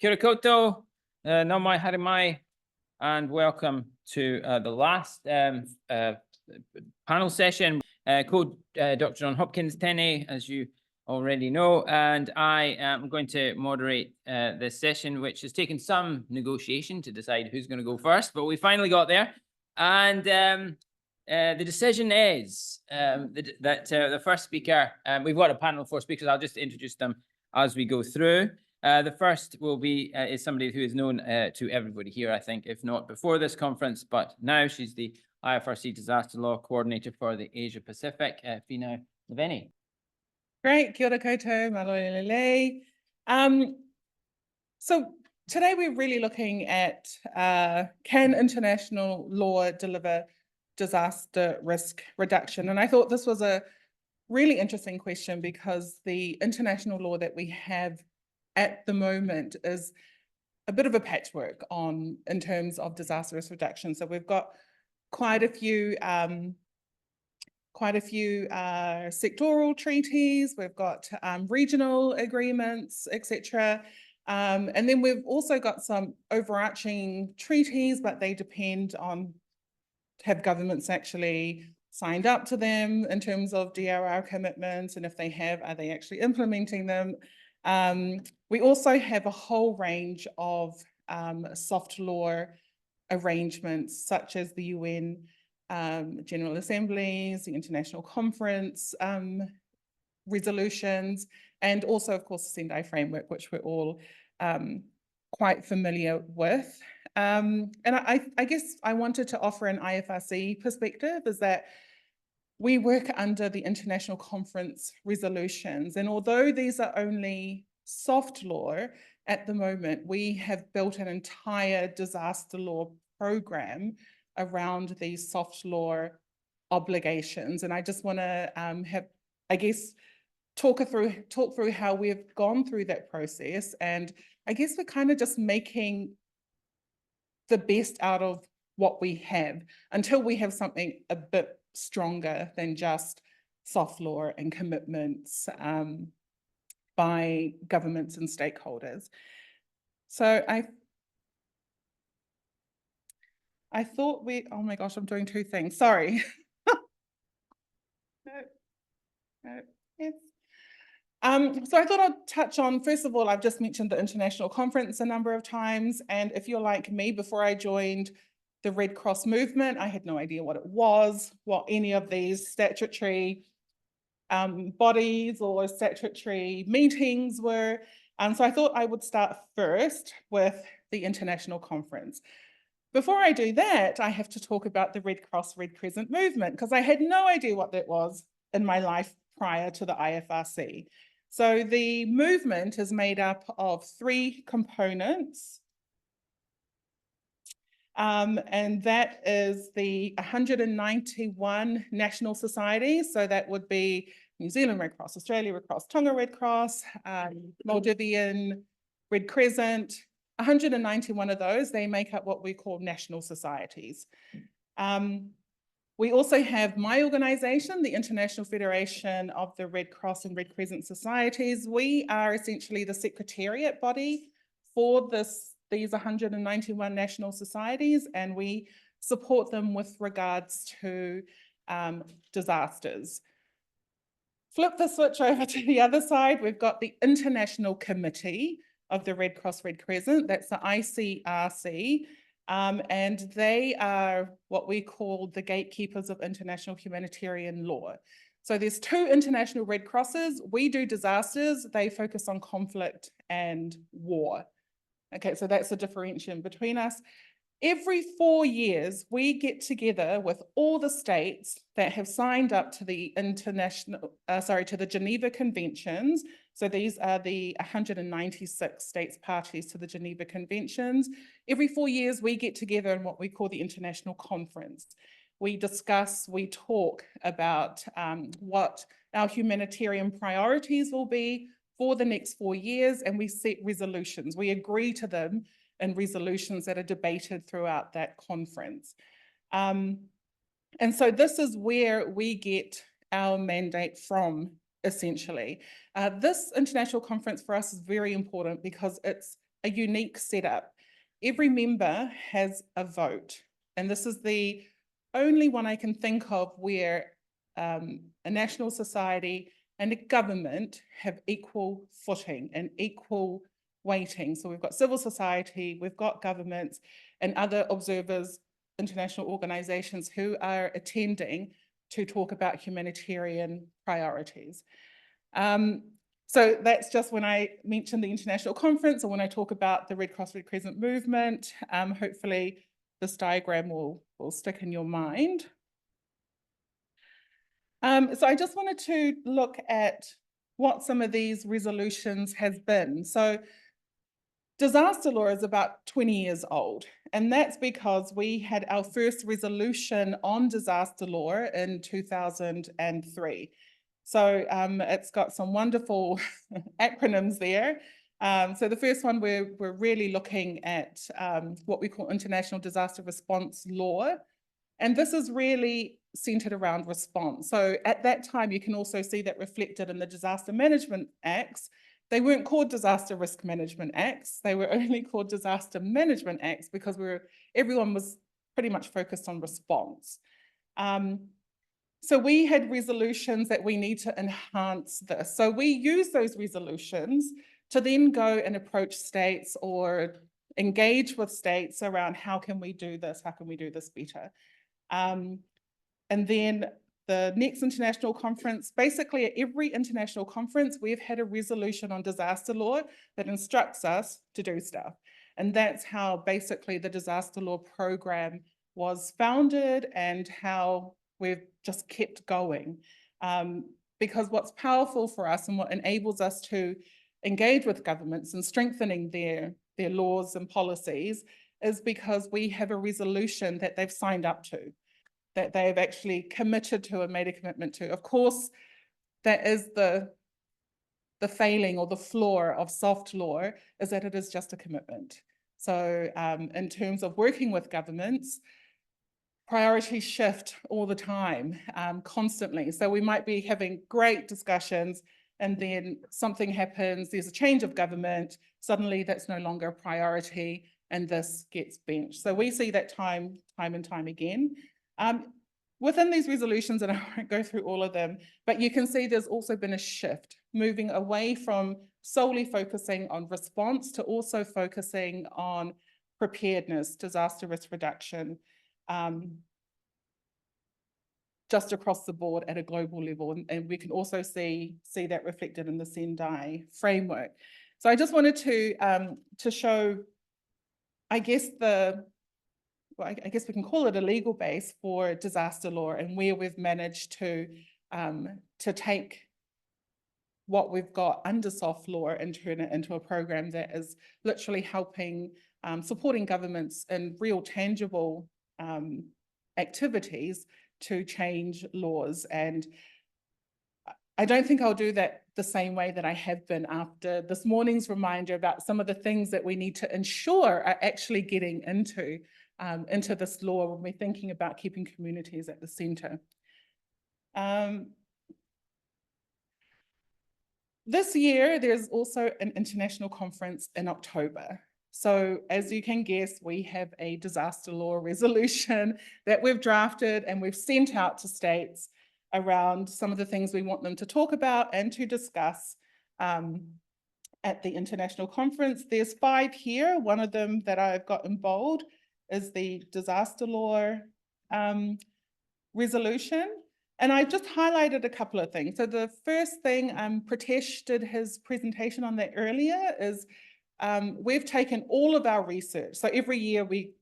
Kia ora koutou, nau mai haere mai, and welcome to the last panel session called Dr. John Hopkins Tene, as you already know, and I am going to moderate this session, which has taken some negotiation to decide who's going to go first, but we finally got there. And the decision is that the first speaker, we've got a panel of 4 speakers. I'll just introduce them as we go through. The first will be is somebody who is known to everybody here, I think, if not before this conference, but now she's the IFRC Disaster Law Coordinator for the Asia Pacific, Fina Leveni. Great, kia ora koutou, malolele. So today we're really looking at can international law deliver disaster risk reduction? And I thought this was a really interesting question because the international law that we have at the moment is a bit of a patchwork in terms of disaster risk reduction. So we've got quite a few sectoral treaties, we've got regional agreements, etc. And then we've also got some overarching treaties, but they depend on have governments actually signed up to them in terms of DRR commitments, and if they have, are they actually implementing them? We also have a whole range of soft law arrangements, such as the UN General Assemblies, the International Conference resolutions, and also, of course, the Sendai Framework, which we're all quite familiar with. And I guess I wanted to offer an IFRC perspective, is that we work under the International Conference resolutions, and although these are only soft law at the moment, we have built an entire disaster law program around these soft law obligations. And I just want to talk through how we've gone through that process. And I guess we're kind of just making the best out of what we have until we have something a bit stronger than just soft law and commitments by governments and stakeholders. So I thought oh my gosh, I'm doing 2 things, sorry. Yes. So I thought I'd touch on, first of all, I've just mentioned the International Conference a number of times, and if you're like me, before I joined the Red Cross movement, I had no idea what it was, what any of these statutory bodies or statutory meetings were. So I thought I would start first with the International Conference. Before I do that, I have to talk about the Red Cross, Red Crescent movement, because I had no idea what that was in my life prior to the IFRC. So the movement is made up of 3 components. And that is the 191 national societies. So that would be New Zealand Red Cross, Australia Red Cross, Tonga Red Cross, Maldivian Red Crescent. 191 of those, they make up what we call national societies. We also have my organization, the International Federation of the Red Cross and Red Crescent Societies. We are essentially the secretariat body for these 191 national societies, and we support them with regards to disasters. Flip the switch over to the other side. We've got the International Committee of the Red Cross Red Crescent, that's the ICRC, and they are what we call the gatekeepers of international humanitarian law. So there's 2 international Red Crosses. We do disasters, they focus on conflict and war. Okay, so that's the differentiation between us. Every 4 years, we get together with all the states that have signed up to the to the Geneva Conventions. So these are the 196 states parties to the Geneva Conventions. Every 4 years, we get together in what we call the International Conference. We discuss, we talk about what our humanitarian priorities will be for the next 4 years, and we set resolutions. We agree to them in resolutions that are debated throughout that conference. And so this is where we get our mandate from, essentially. This international conference for us is very important because it's a unique setup. Every member has a vote, and this is the only one I can think of where a national society and a government have equal footing and equal weighting. So we've got civil society, we've got governments and other observers, international organizations who are attending to talk about humanitarian priorities. So that's just when I mention the international conference or when I talk about the Red Cross Red Crescent movement. Hopefully this diagram will stick in your mind. So I just wanted to look at what some of these resolutions has been. So disaster law is about 20 years old, and that's because we had our first resolution on disaster law in 2003. So it's got some wonderful acronyms there. So the first one, we're really looking at what we call International Disaster Response Law. And this is really centered around response. So at that time, you can also see that reflected in the Disaster Management Acts. They weren't called Disaster Risk Management Acts. They were only called Disaster Management Acts because everyone was pretty much focused on response. So we had resolutions that we need to enhance this. So we use those resolutions to then go and approach states or engage with states around how can we do this? How can we do this better? And then the next international conference, basically at every international conference, we've had a resolution on disaster law that instructs us to do stuff. And that's how basically the disaster law program was founded and how we've just kept going. Because what's powerful for us and what enables us to engage with governments and strengthening their laws and policies is because we have a resolution that they've signed up to, that they've actually committed to and made a commitment to. Of course, that is the failing or the flaw of soft law, is that it is just a commitment. So in terms of working with governments, priorities shift all the time, constantly. So we might be having great discussions and then something happens, there's a change of government, suddenly that's no longer a priority and this gets benched. So we see that time and time again. Within these resolutions, and I won't go through all of them, but you can see there's also been a shift, moving away from solely focusing on response to also focusing on preparedness, disaster risk reduction, just across the board at a global level. And we can also see that reflected in the Sendai framework. So I just wanted to show, I guess I guess we can call it a legal base for disaster law and where we've managed to take what we've got under soft law and turn it into a program that is literally helping, supporting governments in real tangible activities to change laws. And I don't think I'll do that the same way that I have been after this morning's reminder about some of the things that we need to ensure are actually getting into this law when we're thinking about keeping communities at the center. This year, there's also an international conference in October. So as you can guess, we have a disaster law resolution that we've drafted and we've sent out to states around some of the things we want them to talk about and to discuss at the international conference. There's 5 here. One of them that I've got in bold is the disaster law resolution. And I just highlighted a couple of things. So the first thing, Pritesh did his presentation on that earlier, is we've taken all of our research. So every year we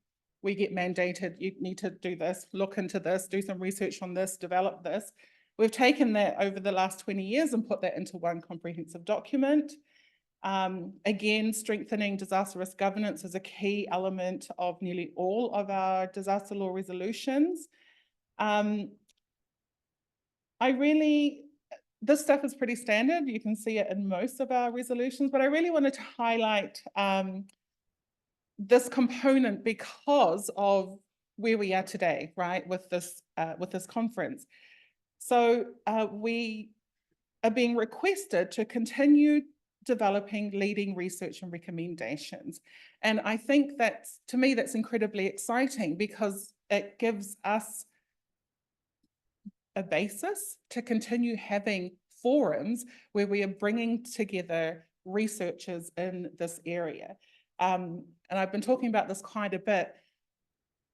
get mandated, you need to do this, look into this, do some research on this, develop this. We've taken that over the last 20 years and put that into one comprehensive document. Again, strengthening disaster risk governance is a key element of nearly all of our disaster law resolutions. This stuff is pretty standard. You can see it in most of our resolutions, but I really wanted to highlight this component because of where we are today, right, with this conference. So we are being requested to continue developing leading research and recommendations. And I think that's, to me, that's incredibly exciting because it gives us a basis to continue having forums where we are bringing together researchers in this area. And I've been talking about this quite a bit.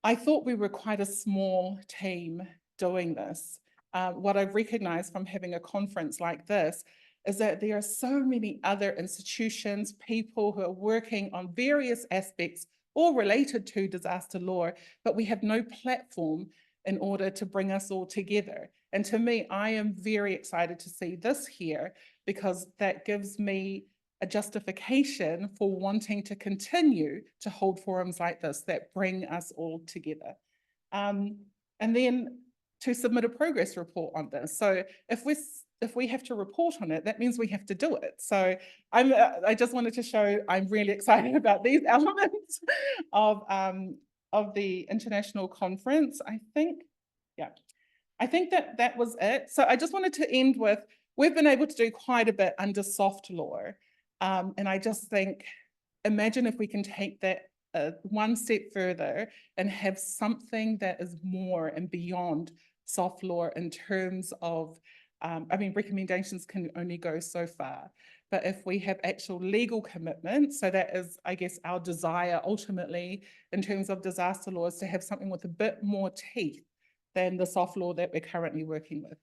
I thought we were quite a small team doing this. What I've recognized from having a conference like this is that there are so many other institutions, people who are working on various aspects all related to disaster law, but we have no platform in order to bring us all together. And to me, I am very excited to see this here because that gives me a justification for wanting to continue to hold forums like this that bring us all together. And then to submit a progress report on this. So if we have to report on it, that means we have to do it. So I just wanted to show I'm really excited about these elements of the international conference. I think that was it. So I just wanted to end with, we've been able to do quite a bit under soft law. And I just think, imagine if we can take that one step further and have something that is more and beyond soft law in terms of, I mean, recommendations can only go so far. But if we have actual legal commitments, so that is, I guess, our desire ultimately in terms of disaster laws to have something with a bit more teeth than the soft law that we're currently working with.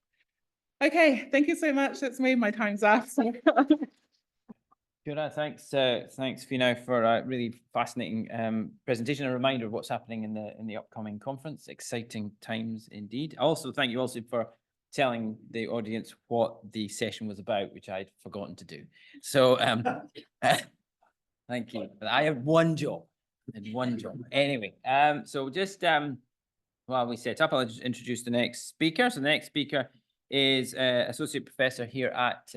Okay, thank you so much. That's me, my time's up. Good, thanks, Fino, for a really fascinating presentation. A reminder of what's happening in the upcoming conference. Exciting times indeed. Also, thank you also for telling the audience what the session was about, which I'd forgotten to do. So, thank you. I had one job. Anyway, so just while we set up, I'll just introduce the next speaker. So the next speaker is associate professor here at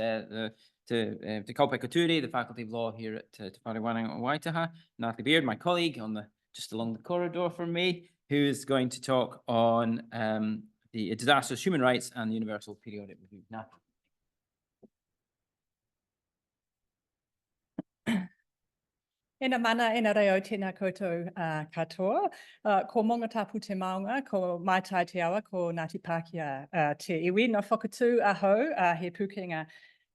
Te Kaupeka-Ture, the Faculty of Law here at Te Whare Waitaha, Natalie Baird, my colleague just along the corridor from me, who is going to talk on the disasters, human rights, and the Universal Periodic Review. Natalie. Ena mana ena reo tēnā koutou katoa. Ko mongatapu te maunga, ko mai tai te awa, ko Ngāti Pākehā te iwi. No whakatū aho, he pukenga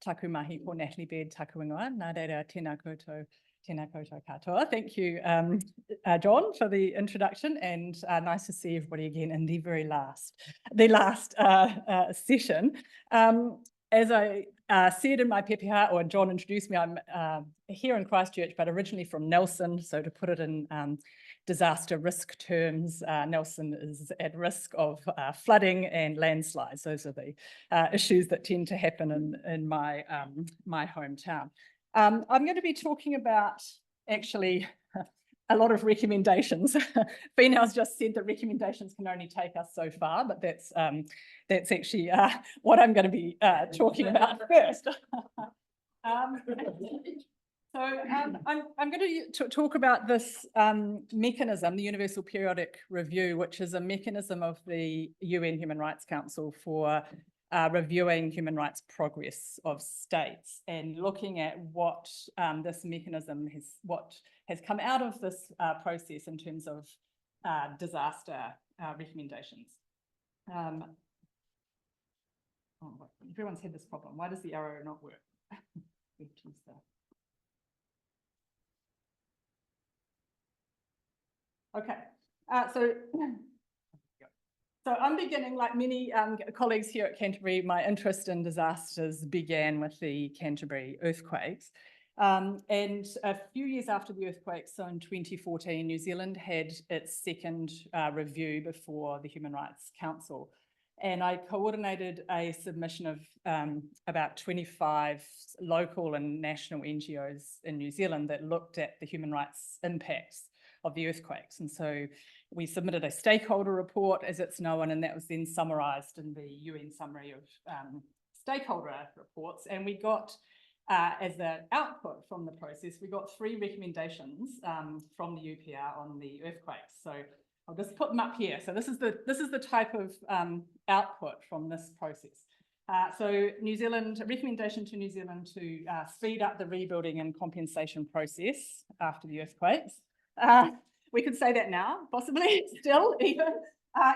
taku mahi ko Natalie Baird taku ingoa. Nā reira tēnā koutou katoa. Thank you, John, for the introduction, and nice to see everybody again in the very last session. As I said in my pepeha, or John introduced me, I'm here in Christchurch, but originally from Nelson. So to put it in disaster risk terms, Nelson is at risk of flooding and landslides. Those are the issues that tend to happen in my hometown. I'm going to be talking about actually a lot of recommendations. Fina's just said that recommendations can only take us so far, but that's actually what I'm going to be talking about first. I'm going to talk about this mechanism, the Universal Periodic Review, which is a mechanism of the UN Human Rights Council for reviewing human rights progress of states, and looking at what this mechanism has come out of this process in terms of disaster recommendations. Everyone's had this problem. Why does the arrow not work? Okay, so I'm beginning, like many colleagues here at Canterbury, my interest in disasters began with the Canterbury earthquakes. And a few years after the earthquakes, so in 2014, New Zealand had its second review before the Human Rights Council. And I coordinated a submission of about 25 local and national NGOs in New Zealand that looked at the human rights impacts of the earthquakes. And so we submitted a stakeholder report, as it's known, and that was then summarised in the UN summary of stakeholder reports. And we got, as an output from the process, we got 3 recommendations from the UPR on the earthquakes. So I'll just put them up here. So this is the type of output from this process. So New Zealand, a recommendation to New Zealand to speed up the rebuilding and compensation process after the earthquakes. We could say that now, possibly, still, even.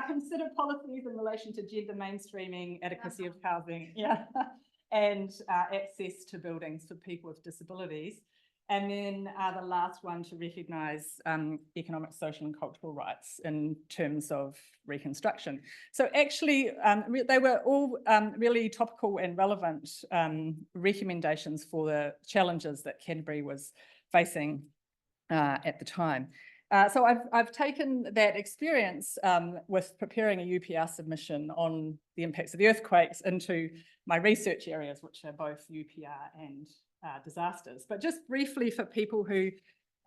Consider policies in relation to gender mainstreaming, adequacy of housing, and access to buildings for people with disabilities. And then the last one to recognise economic, social and cultural rights in terms of reconstruction. So actually, they were all really topical and relevant recommendations for the challenges that Canterbury was facing at the time. So I've taken that experience with preparing a UPR submission on the impacts of the earthquakes into my research areas, which are both UPR and disasters. But just briefly for people who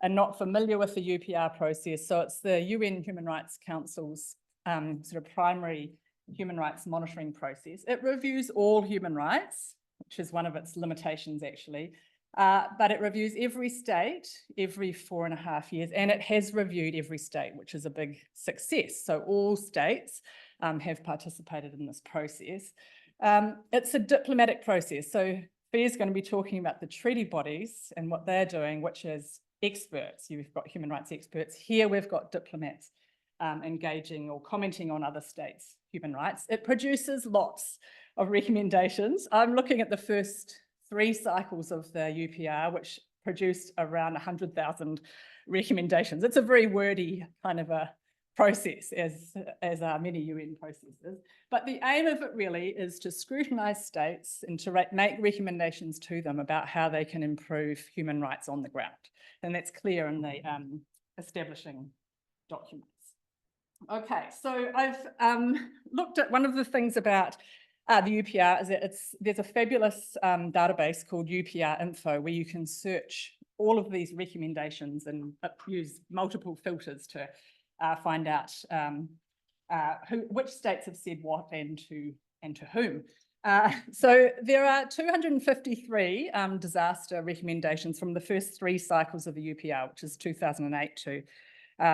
are not familiar with the UPR process, so it's the UN Human Rights Council's sort of primary human rights monitoring process. It reviews all human rights, which is one of its limitations actually, but it reviews every state every 4.5 years, and it has reviewed every state, which is a big success. So all states have participated in this process. It's a diplomatic process. So Fair's going to be talking about the treaty bodies and what they're doing, which is experts. You've got human rights experts. Here we've got diplomats engaging or commenting on other states' human rights. It produces lots of recommendations. I'm looking at the first 3 cycles of the UPR, which produced around 100,000 recommendations. It's a very wordy kind of a process, as are many UN processes. But the aim of it really is to scrutinise states and to make recommendations to them about how they can improve human rights on the ground. And that's clear in the establishing documents. Okay, so I've looked at one of the things about the UPR is that there's a fabulous database called UPR Info where you can search all of these recommendations and use multiple filters to find out which states have said what and to whom. So there are 253 disaster recommendations from the first 3 cycles of the UPR, which is 2008 to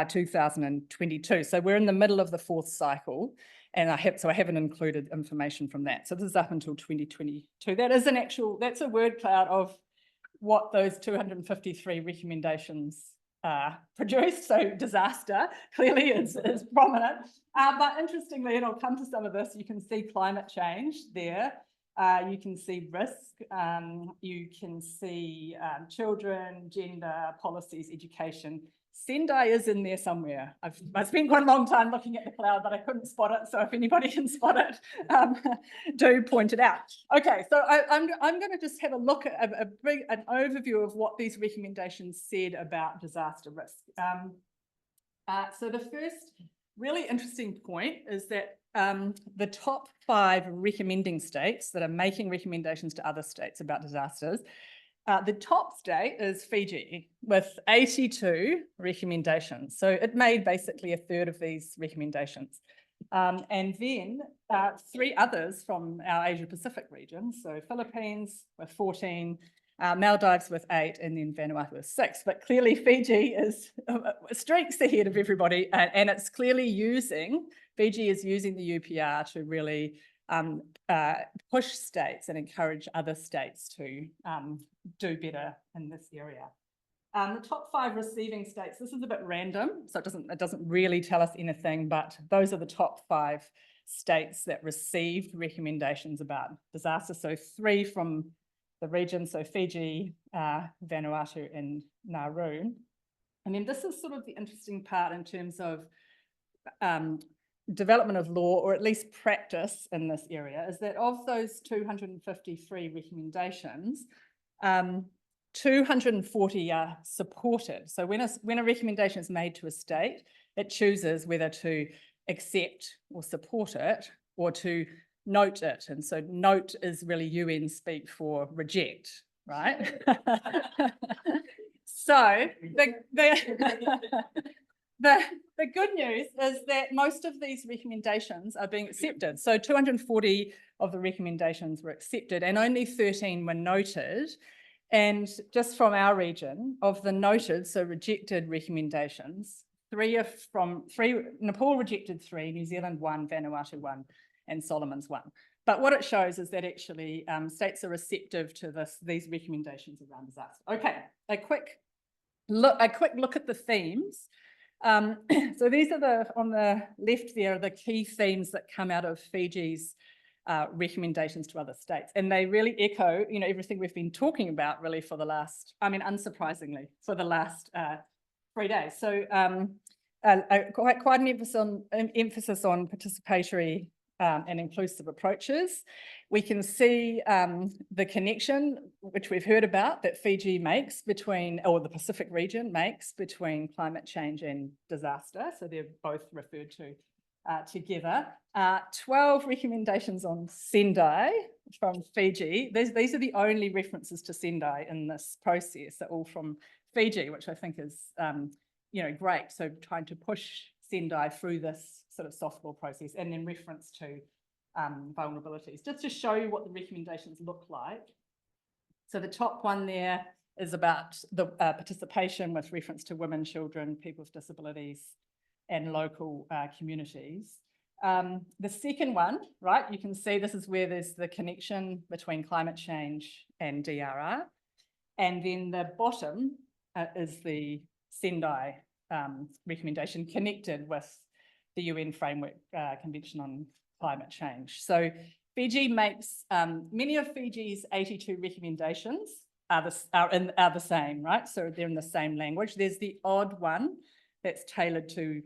2022. So we're in the middle of the 4th cycle, and I haven't included information from that. So this is up until 2022. That is that's a word cloud of what those 253 recommendations produced. So disaster clearly is prominent. But interestingly, and I'll come to some of this, you can see climate change there. You can see risk. You can see children, gender, policies, education. Sendai is in there somewhere. I've spent quite a long time looking at the cloud, but I couldn't spot it. So if anybody can spot it, do point it out. Okay, so I'm going to just have a look at an overview of what these recommendations said about disaster risk. So the first really interesting point is that the top 5 recommending states that are making recommendations to other states about disasters, the top state is Fiji with 82 recommendations. So it made basically 1/3 of these recommendations. And then 3 others from our Asia Pacific region. So Philippines with 14, Maldives with 8, and then Vanuatu with 6. But clearly Fiji is streaks ahead of everybody, and it's clearly Fiji is using the UPR to really push states and encourage other states to do better in this area. The top 5 receiving states, this is a bit random, so it doesn't really tell us anything, but those are the top 5 states that received recommendations about disaster. So 3 from the region, so Fiji, Vanuatu and Nauru. And then this is sort of the interesting part in terms of development of law, or at least practice in this area, is that of those 253 recommendations, 240 are supported. So when a recommendation is made to a state, it chooses whether to accept or support it or to note it. And so note is really UN speak for reject, right? So the good news is that most of these recommendations are being accepted. So 240 of the recommendations were accepted and only 13 were noted. And just from our region, of the noted, so rejected recommendations, 3 are from Nepal rejected 3, New Zealand 1, Vanuatu 1, and Solomon's 1. But what it shows is that actually states are receptive to these recommendations around disaster. Okay, a quick look at the themes. So these are on the left there are the key themes that come out of Fiji's recommendations to other states, and they really echo, everything we've been talking about really for the last, unsurprisingly, for the last 3 days. So quite an emphasis on participatory and inclusive approaches. We can see the connection, which we've heard about, that Fiji makes between, or the Pacific region makes between climate change and disaster. So they're both referred to together. 12 recommendations on Sendai from Fiji. These are the only references to Sendai in this process. They're all from Fiji, which I think is great. So trying to push Sendai through this sort of soft law process, and then reference to vulnerabilities, just to show you what the recommendations look like. So the top one there is about the participation with reference to women, children, people with disabilities, and local communities. The second one, right, you can see this is where there's the connection between climate change and DRR. And then the bottom is the Sendai recommendation connected with the UN Framework Convention on Climate Change. So Fiji makes, many of Fiji's 82 recommendations are the same, right? So they're in the same language. There's the odd one that's tailored to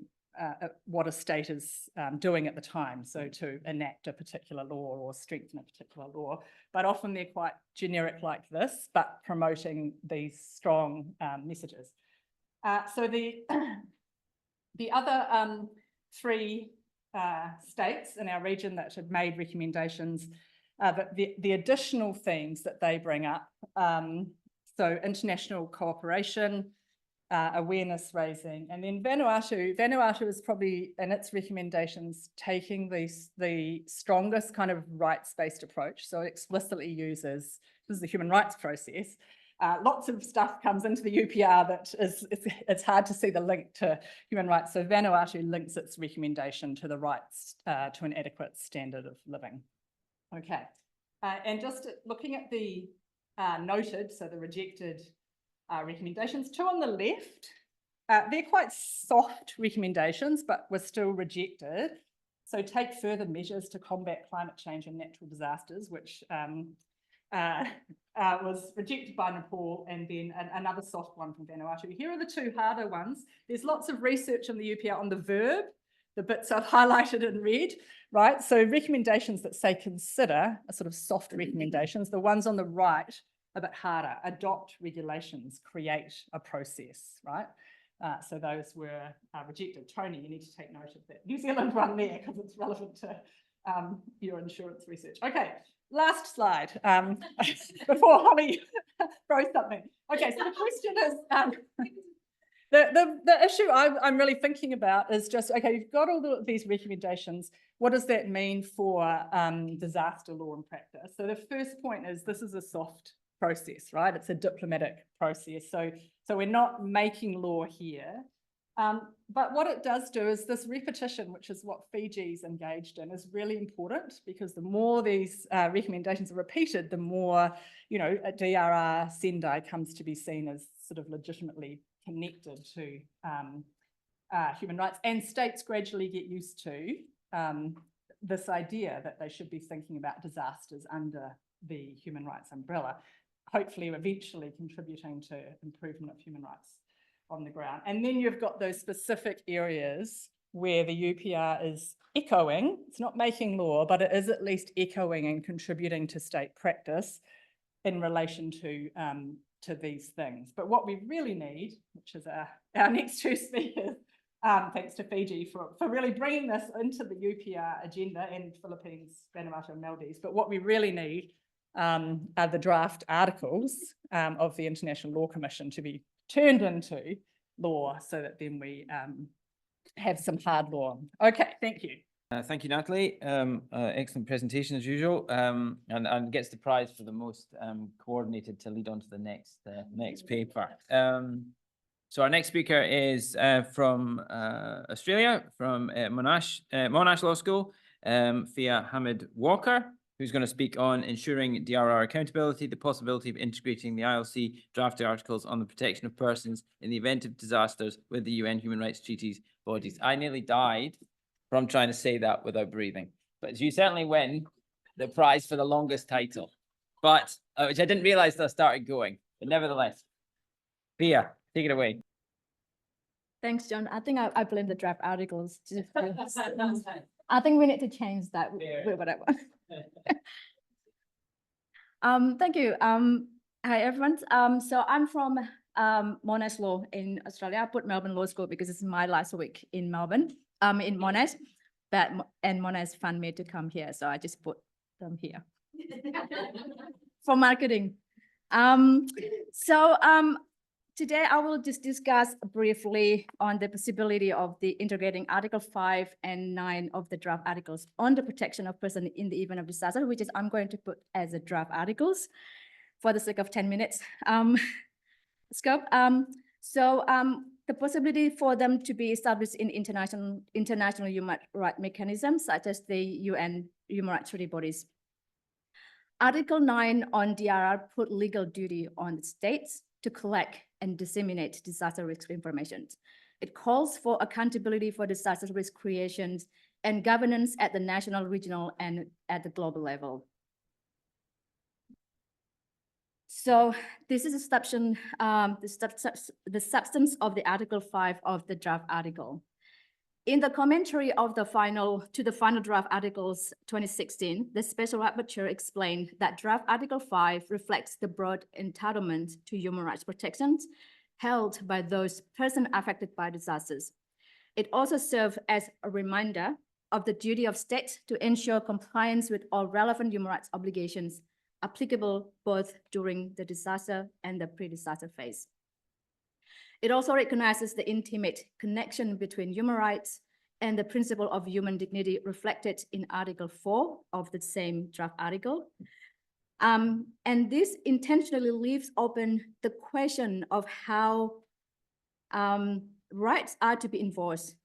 what a state is doing at the time, so to enact a particular law or strengthen a particular law, but often they're quite generic like this, but promoting these strong messages. So the other 3 states in our region that have made recommendations, but the additional themes that they bring up, so international cooperation, awareness raising, and then Vanuatu is probably in its recommendations taking the strongest kind of rights-based approach. So it explicitly uses, this is the human rights process. Lots of stuff comes into the UPR that it's hard to see the link to human rights. So Vanuatu links its recommendation to the rights to an adequate standard of living. Okay, and just looking at the noted, so the rejected recommendations, 2 on the left, they're quite soft recommendations, but were still rejected. So take further measures to combat climate change and natural disasters, which was rejected by Nepal, and then another soft one from Vanuatu. Here are the 2 harder ones. There's lots of research in the UPR on the verb, the bits I've highlighted in red, right? So recommendations that say consider are sort of soft recommendations. The ones on the right, a bit harder: adopt regulations, create a process, right? So those were rejected. Tony, you need to take note of that New Zealand one there because it's relevant to your insurance research. Okay, last slide before Holly throws something. Okay, so the question is, the issue I'm really thinking about is just, okay, you've got all these recommendations. What does that mean for disaster law and practice? So the first point is this is a soft process, right? It's a diplomatic process. So we're not making law here. But what it does do is this repetition, which is what Fiji's engaged in, is really important, because the more these recommendations are repeated, the more, a DRR Sendai comes to be seen as sort of legitimately connected to human rights, and states gradually get used to this idea that they should be thinking about disasters under the human rights umbrella, hopefully eventually contributing to improvement of human rights on the ground. And then you've got those specific areas where the UPR is echoing, it's not making law, but it is at least echoing and contributing to state practice in relation to these things. But what we really need, which is our next 2 speakers, thanks to Fiji for really bringing this into the UPR agenda, and Philippines, Vanuatu, and Maldives. But what we really need are the draft articles of the International Law Commission to be turned into law, so that then we have some hard law. Okay, thank you. Thank you, Natalie. Excellent presentation as usual, and gets the prize for the most coordinated to lead on to the next paper. So our next speaker is from Australia, from Monash Law School, via Hamid-Walker. who's going to speak on ensuring DRR accountability, the possibility of integrating the ILC draft articles on the protection of persons in the event of disasters with the UN human rights treaties bodies. I nearly died from trying to say that without breathing, but you certainly win the prize for the longest title, but which I didn't realize till I started going, but nevertheless. Pia, take it away. Thanks, John. I think I blame the draft articles. I think we need to change that. Whatever. Thank you. Hi, everyone. So I'm from Monash Law in Australia. I put Melbourne Law School because it's my last week in Melbourne, in Monash. And Monash funded me to come here, so I just put them here for marketing. Today I will just discuss briefly on the possibility of the integrating Article 5 and 9 of the draft articles on the protection of person in the event of disaster, which is I'm going to put as a draft articles for the sake of 10 minutes scope. The possibility for them to be established in international human rights mechanisms, such as the UN human rights treaty bodies. Article 9 on DRR put legal duty on the states to collect and disseminate disaster risk information. It calls for accountability for disaster risk creations and governance at the national, regional, and at the global level. So this is the substance of the Article 5 of the draft article. In the commentary of the final draft articles 2016, the special rapporteur explained that draft Article 5 reflects the broad entitlement to human rights protections held by those persons affected by disasters. It also serves as a reminder of the duty of states to ensure compliance with all relevant human rights obligations applicable both during the disaster and the pre-disaster phase. It also recognizes the intimate connection between human rights and the principle of human dignity reflected in Article 4 of the same draft article. And this intentionally leaves open the question of how rights are to be enforced.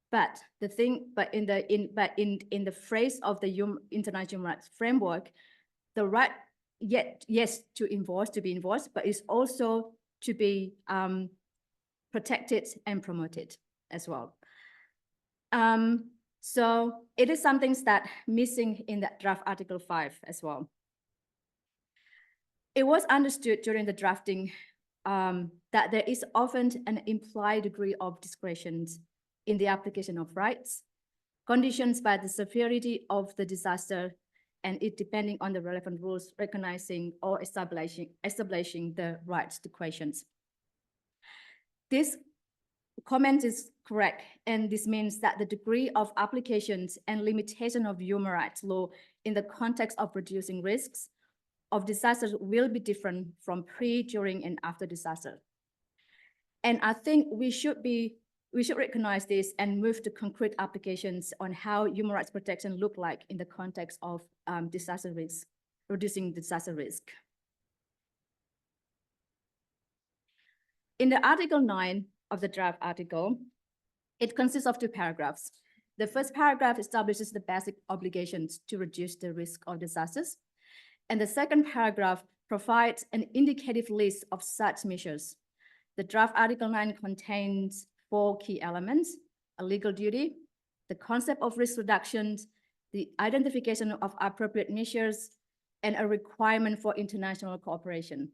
But in the phrase of the International Human Rights Framework, the right, yes, to be enforced, but it's also to be protected and promoted as well. So it is something that missing in that draft Article 5 as well. It was understood during the drafting that there is often an implied degree of discretion in the application of rights, conditions by the severity of the disaster, and it depending on the relevant rules, recognizing or establishing the rights to questions. This comment is correct, and this means that the degree of applications and limitation of human rights law in the context of reducing risks of disasters will be different from pre, during, and after disaster. And I think we should recognize this and move to concrete applications on how human rights protection look like in the context of disaster risk, reducing disaster risk. In the Article 9 of the draft article, it consists of 2 paragraphs. The first paragraph establishes the basic obligations to reduce the risk of disasters. And the second paragraph provides an indicative list of such measures. The draft Article 9 contains 4 key elements: a legal duty, the concept of risk reduction, the identification of appropriate measures, and a requirement for international cooperation.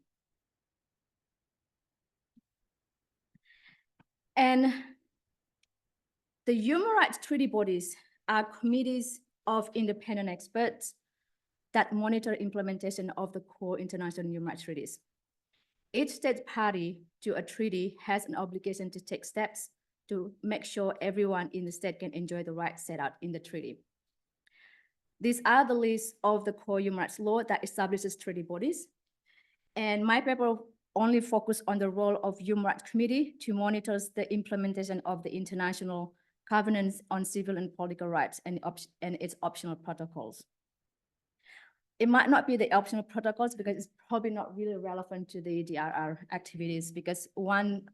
And the human rights treaty bodies are committees of independent experts that monitor implementation of the core international human rights treaties. Each state party to a treaty has an obligation to take steps to make sure everyone in the state can enjoy the rights set out in the treaty. These are the list of the core human rights law that establishes treaty bodies. And my paper only focus on the role of Human Rights Committee to monitor the implementation of the International Covenants on Civil and Political Rights and its optional protocols. It might not be the optional protocols because it's probably not really relevant to the DRR activities, because one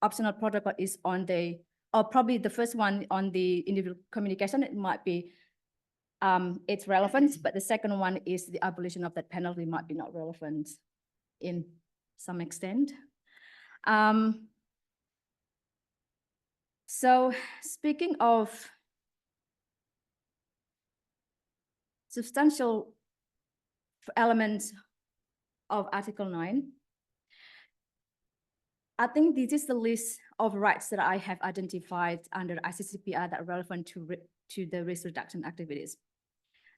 optional protocol is on the, or probably the first one on the individual communication. It might be its relevance, but the second one is the abolition of that penalty might be not relevant in some extent. So speaking of substantial elements of Article 9, I think this is the list of rights that I have identified under ICCPR that are relevant to the risk reduction activities.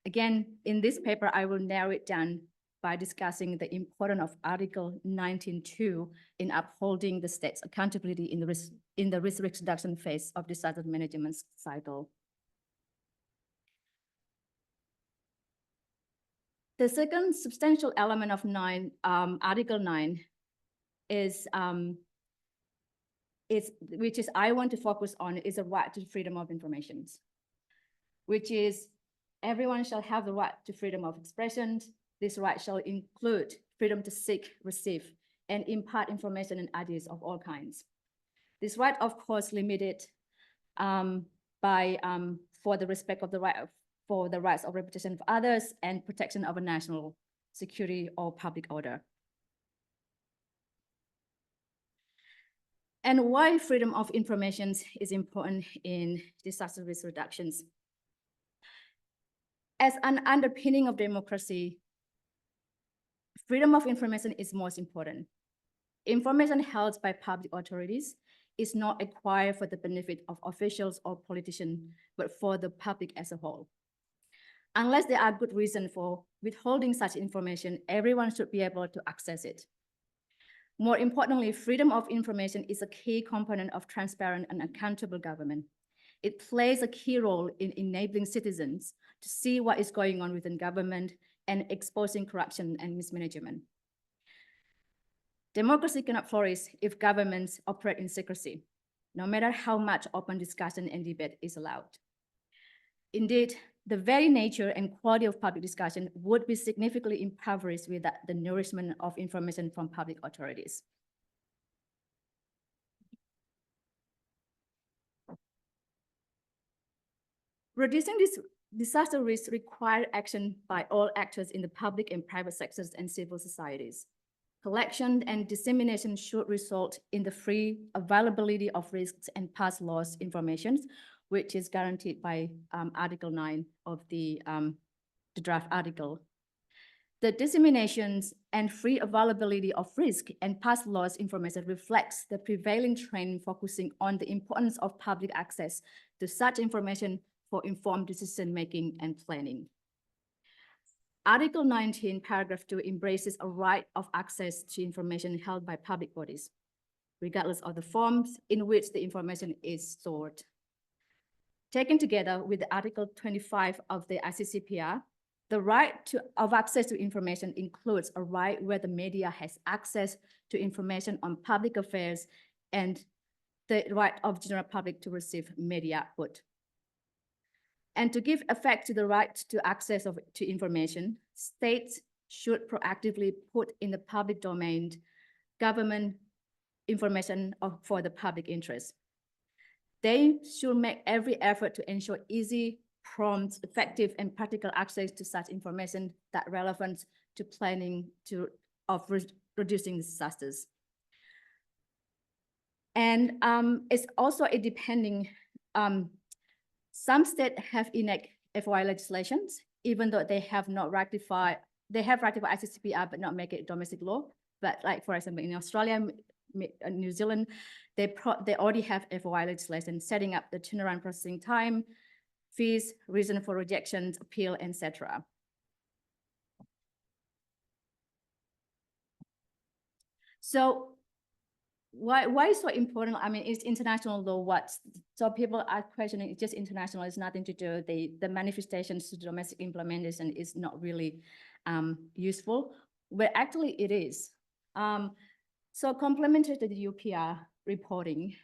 Again, in this paper, I will narrow it down by discussing the importance of Article 19.2 in upholding the state's accountability in the risk reduction phase of disaster management cycle. The second substantial element of Article 9 which is I want to focus on, is a right to freedom of information, which is everyone shall have the right to freedom of expression. This right shall include freedom to seek, receive, and impart information and ideas of all kinds. This right, of course, limited for the respect of the right for the rights of reputation of others and protection of a national security or public order. And why freedom of information is important in disaster risk reductions. As an underpinning of democracy, freedom of information is most important. Information held by public authorities is not acquired for the benefit of officials or politicians, but for the public as a whole. Unless there are good reasons for withholding such information, everyone should be able to access it. More importantly, freedom of information is a key component of transparent and accountable government. It plays a key role in enabling citizens to see what is going on within government and exposing corruption and mismanagement. Democracy cannot flourish if governments operate in secrecy, no matter how much open discussion and debate is allowed. Indeed, the very nature and quality of public discussion would be significantly impoverished without the nourishment of information from public authorities. Reducing this disaster risk requires action by all actors in the public and private sectors and civil societies. Collection and dissemination should result in the free availability of risks and past loss information, which is guaranteed by Article 9 of the draft article. The disseminations and free availability of risk and past loss information reflects the prevailing trend focusing on the importance of public access to such information for informed decision-making and planning. Article 19, paragraph 2 embraces a right of access to information held by public bodies, regardless of the forms in which the information is stored. Taken together with Article 25 of the ICCPR, the right of access to information includes a right where the media has access to information on public affairs and the right of general public to receive media output. And to give effect to the right to access to information, states should proactively put in the public domain government information for the public interest. They should make every effort to ensure easy, prompt, effective, and practical access to such information that are relevant to planning of reducing disasters. And it's also a depending, some states have enact FOI legislations, even though they have not ratified, they have ratified ICCPR, but not make it domestic law. But like, for example, in Australia, New Zealand, they already have FOI legislation setting up the turnaround processing time, fees, reason for rejections, appeal, etc. So why is so important? I mean, it's international law. So people are questioning, it's just international, it's nothing to do. The manifestations to domestic implementation is not really useful, but actually it is. So complementary to the UPR reporting,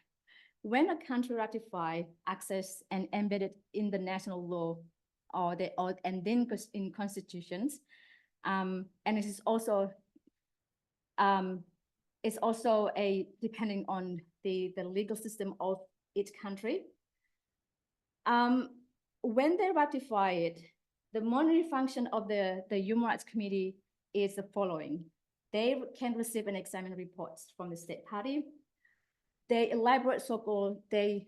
when a country ratify, access, and embedded it in the national law, and then in constitutions, and it is also it's also depending on the legal system of each country. When they ratify it, The monitoring function of the Human Rights Committee is the following. They can receive and examine reports from the state party. They elaborate so-called, they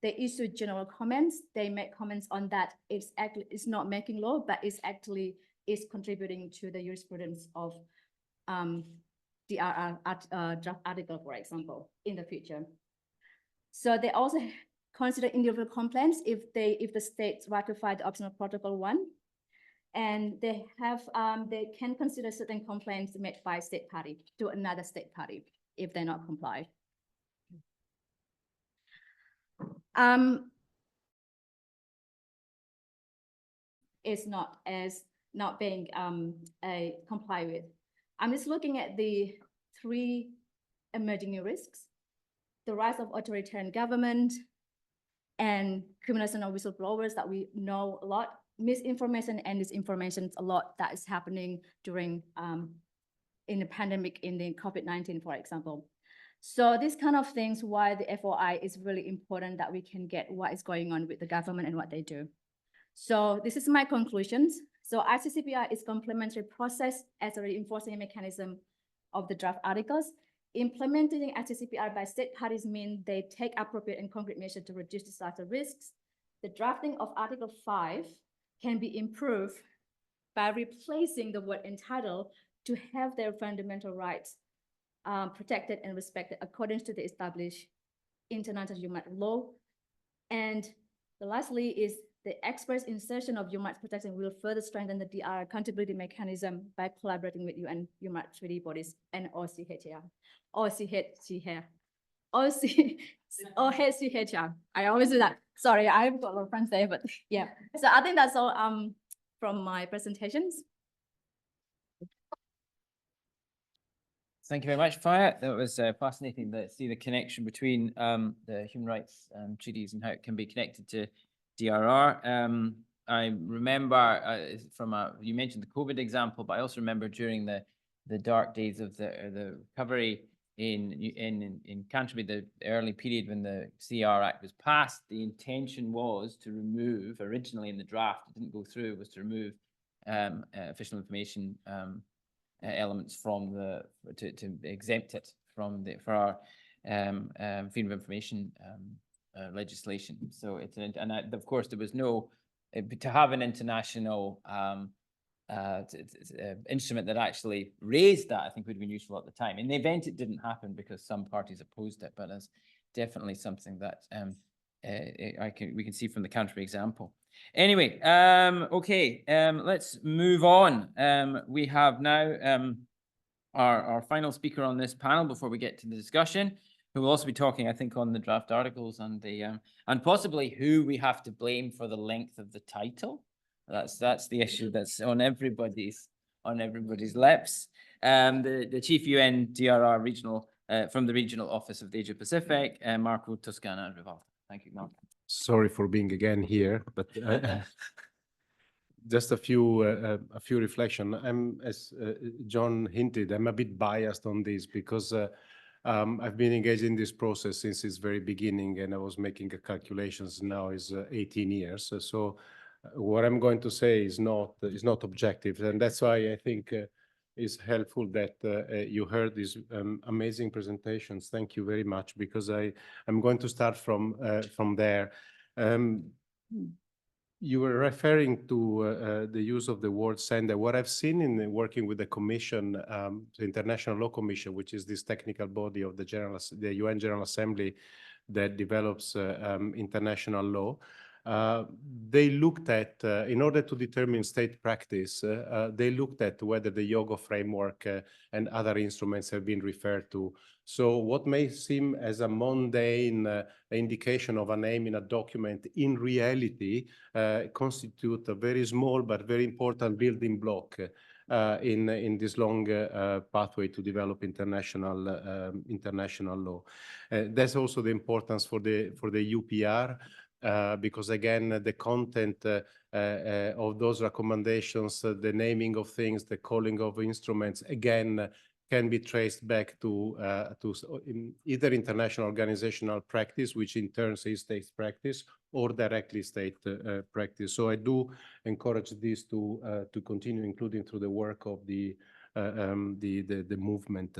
issue general comments. They make comments on that. It's not making law, but it's actually is contributing to the jurisprudence of DRR draft article, for example, in the future. So they also consider individual complaints if the states ratify the optional protocol 1, and they can consider certain complaints made by state party to another state party if they're not complied. Is not being complied with. I'm just looking at the 3 emerging new risks: the rise of authoritarian government and criminalization of whistleblowers that we know a lot, misinformation and disinformation, a lot that is happening during in the pandemic, in the COVID-19, for example. So these kind of things, why the FOI is really important, that we can get what is going on with the government and what they do. So this is my conclusions. So ICCPR is complementary process as a reinforcing mechanism of the draft articles. Implementing ICCPR by state parties mean they take appropriate and concrete measures to reduce disaster risks. The drafting of Article 5 can be improved by replacing the word entitled to have their fundamental rights protected and respected according to the established international human rights law. And lastly is the express insertion of human rights protection will further strengthen the DRR accountability mechanism by collaborating with UN human rights treaty bodies and OCHR. I always do that. Sorry, I've got a lot of friends there, but yeah. So I think that's all from my presentations. Thank you very much, Faya. That was fascinating to see the connection between the human rights treaties and how it can be connected to DRR. I remember you mentioned the COVID example, but I also remember during the dark days of the recovery in Canterbury, the early period when the CR Act was passed, the intention was to remove, originally in the draft, it didn't go through, was to remove official information elements from to exempt it from for our freedom of information legislation. So it's of course there was no to have an international instrument that actually raised that. I think would have been useful at the time. In the event, it didn't happen because some parties opposed it, but it's definitely something that we can see from the Canterbury example. Anyway, okay, let's move on. We have now our final speaker on this panel before we get to the discussion, who will also be talking, I think, on the draft articles and the and possibly who we have to blame for the length of the title. That's the issue that's on everybody's lips. The Chief UN DRR regional from the Regional Office of the Asia Pacific, Marco Toscana Rivalta. Thank you, Marco. Sorry for being again here, but just a few reflection. I'm, as John hinted, I'm a bit biased on this because I've been engaged in this process since its very beginning, and I was making calculations now is 18 years. So what I'm going to say is not objective, and that's why I think it's helpful that you heard these amazing presentations. Thank you very much, because I'm going to start from there. You were referring to the use of the word sender. What I've seen in working with the Commission, the International Law Commission, which is this technical body of the UN General Assembly that develops international law, they looked at, in order to determine state practice, they looked at whether the Yoga framework and other instruments have been referred to. So what may seem as a mundane indication of a name in a document, in reality, constitute a very small but very important building block in this long pathway to develop international law. That's also the importance for the UPR. Because again, the content of those recommendations, the naming of things, the calling of instruments, again, can be traced back to either international organizational practice, which in turn is state practice, or directly state practice. So I do encourage this to continue, including through the work of the movement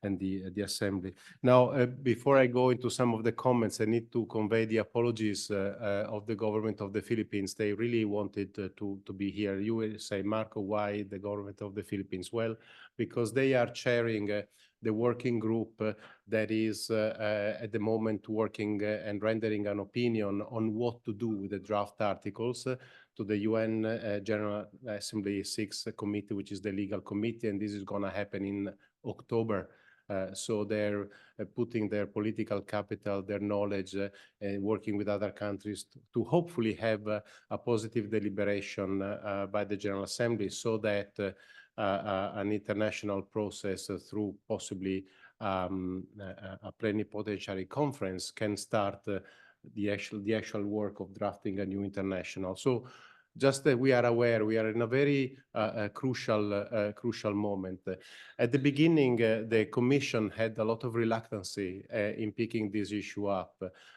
and the assembly. Now, before I go into some of the comments, I need to convey the apologies of the government of the Philippines. They really wanted to be here. You will say, Marco, why the government of the Philippines? Well, because they are chairing the working group that is at the moment working and rendering an opinion on what to do with the draft articles to the UN General Assembly 6 committee, which is the legal committee, and this is going to happen in October. So they're putting their political capital, their knowledge, working with other countries to hopefully have a positive deliberation by the General Assembly, so that an international process through possibly a plenipotentiary conference can start the actual work of drafting a new international. So just that we are aware, we are in a very crucial moment. At the beginning, the Commission had a lot of reluctancy in picking this issue up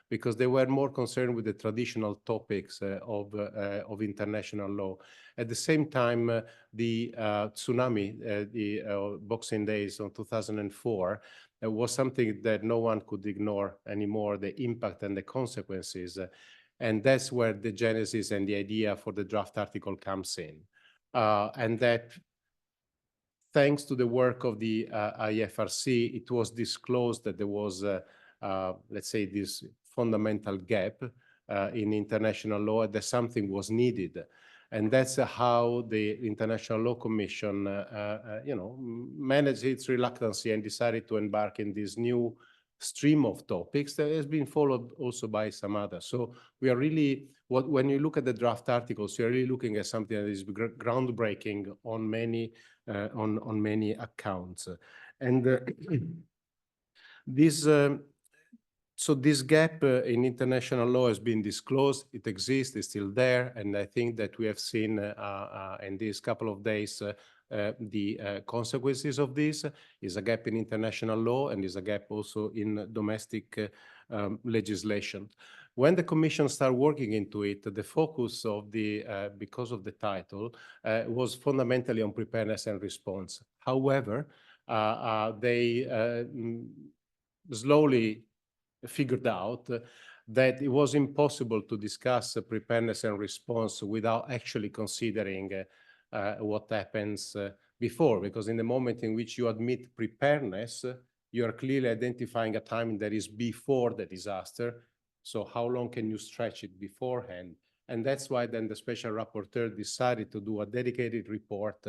because they were more concerned with the traditional topics of international law. At the same time, the tsunami, the Boxing Days of 2004, was something that no one could ignore anymore, the impact and the consequences. And that's where the genesis and the idea for the draft article comes in. And that, thanks to the work of the IFRC, it was disclosed that there was, let's say, this fundamental gap in international law, that something was needed. And that's how the International Law Commission, managed its reluctancy and decided to embark in this new stream of topics that has been followed also by some others. So we are really, when you look at the draft articles, you're really looking at something that is groundbreaking on many accounts. And so this gap in international law has been disclosed. It exists, it's still there. And I think that we have seen in these couple of days the consequences of this. Is a gap in international law and is a gap also in domestic legislation. When the Commission started working into it, the focus of because of the title, was fundamentally on preparedness and response. However, they slowly figured out that it was impossible to discuss preparedness and response without actually considering what happens before, because in the moment in which you admit preparedness, you are clearly identifying a time that is before the disaster. So how long can you stretch it beforehand? And that's why then the special rapporteur decided to do a dedicated report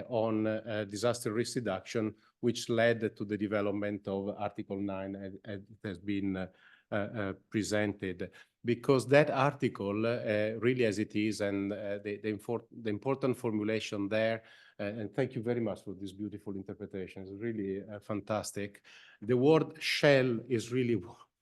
on disaster risk reduction, which led to the development of Article 9 as it has been presented. Because that article, really as it is, and the important formulation there, and thank you very much for this beautiful interpretation, it's really fantastic. The word shall is really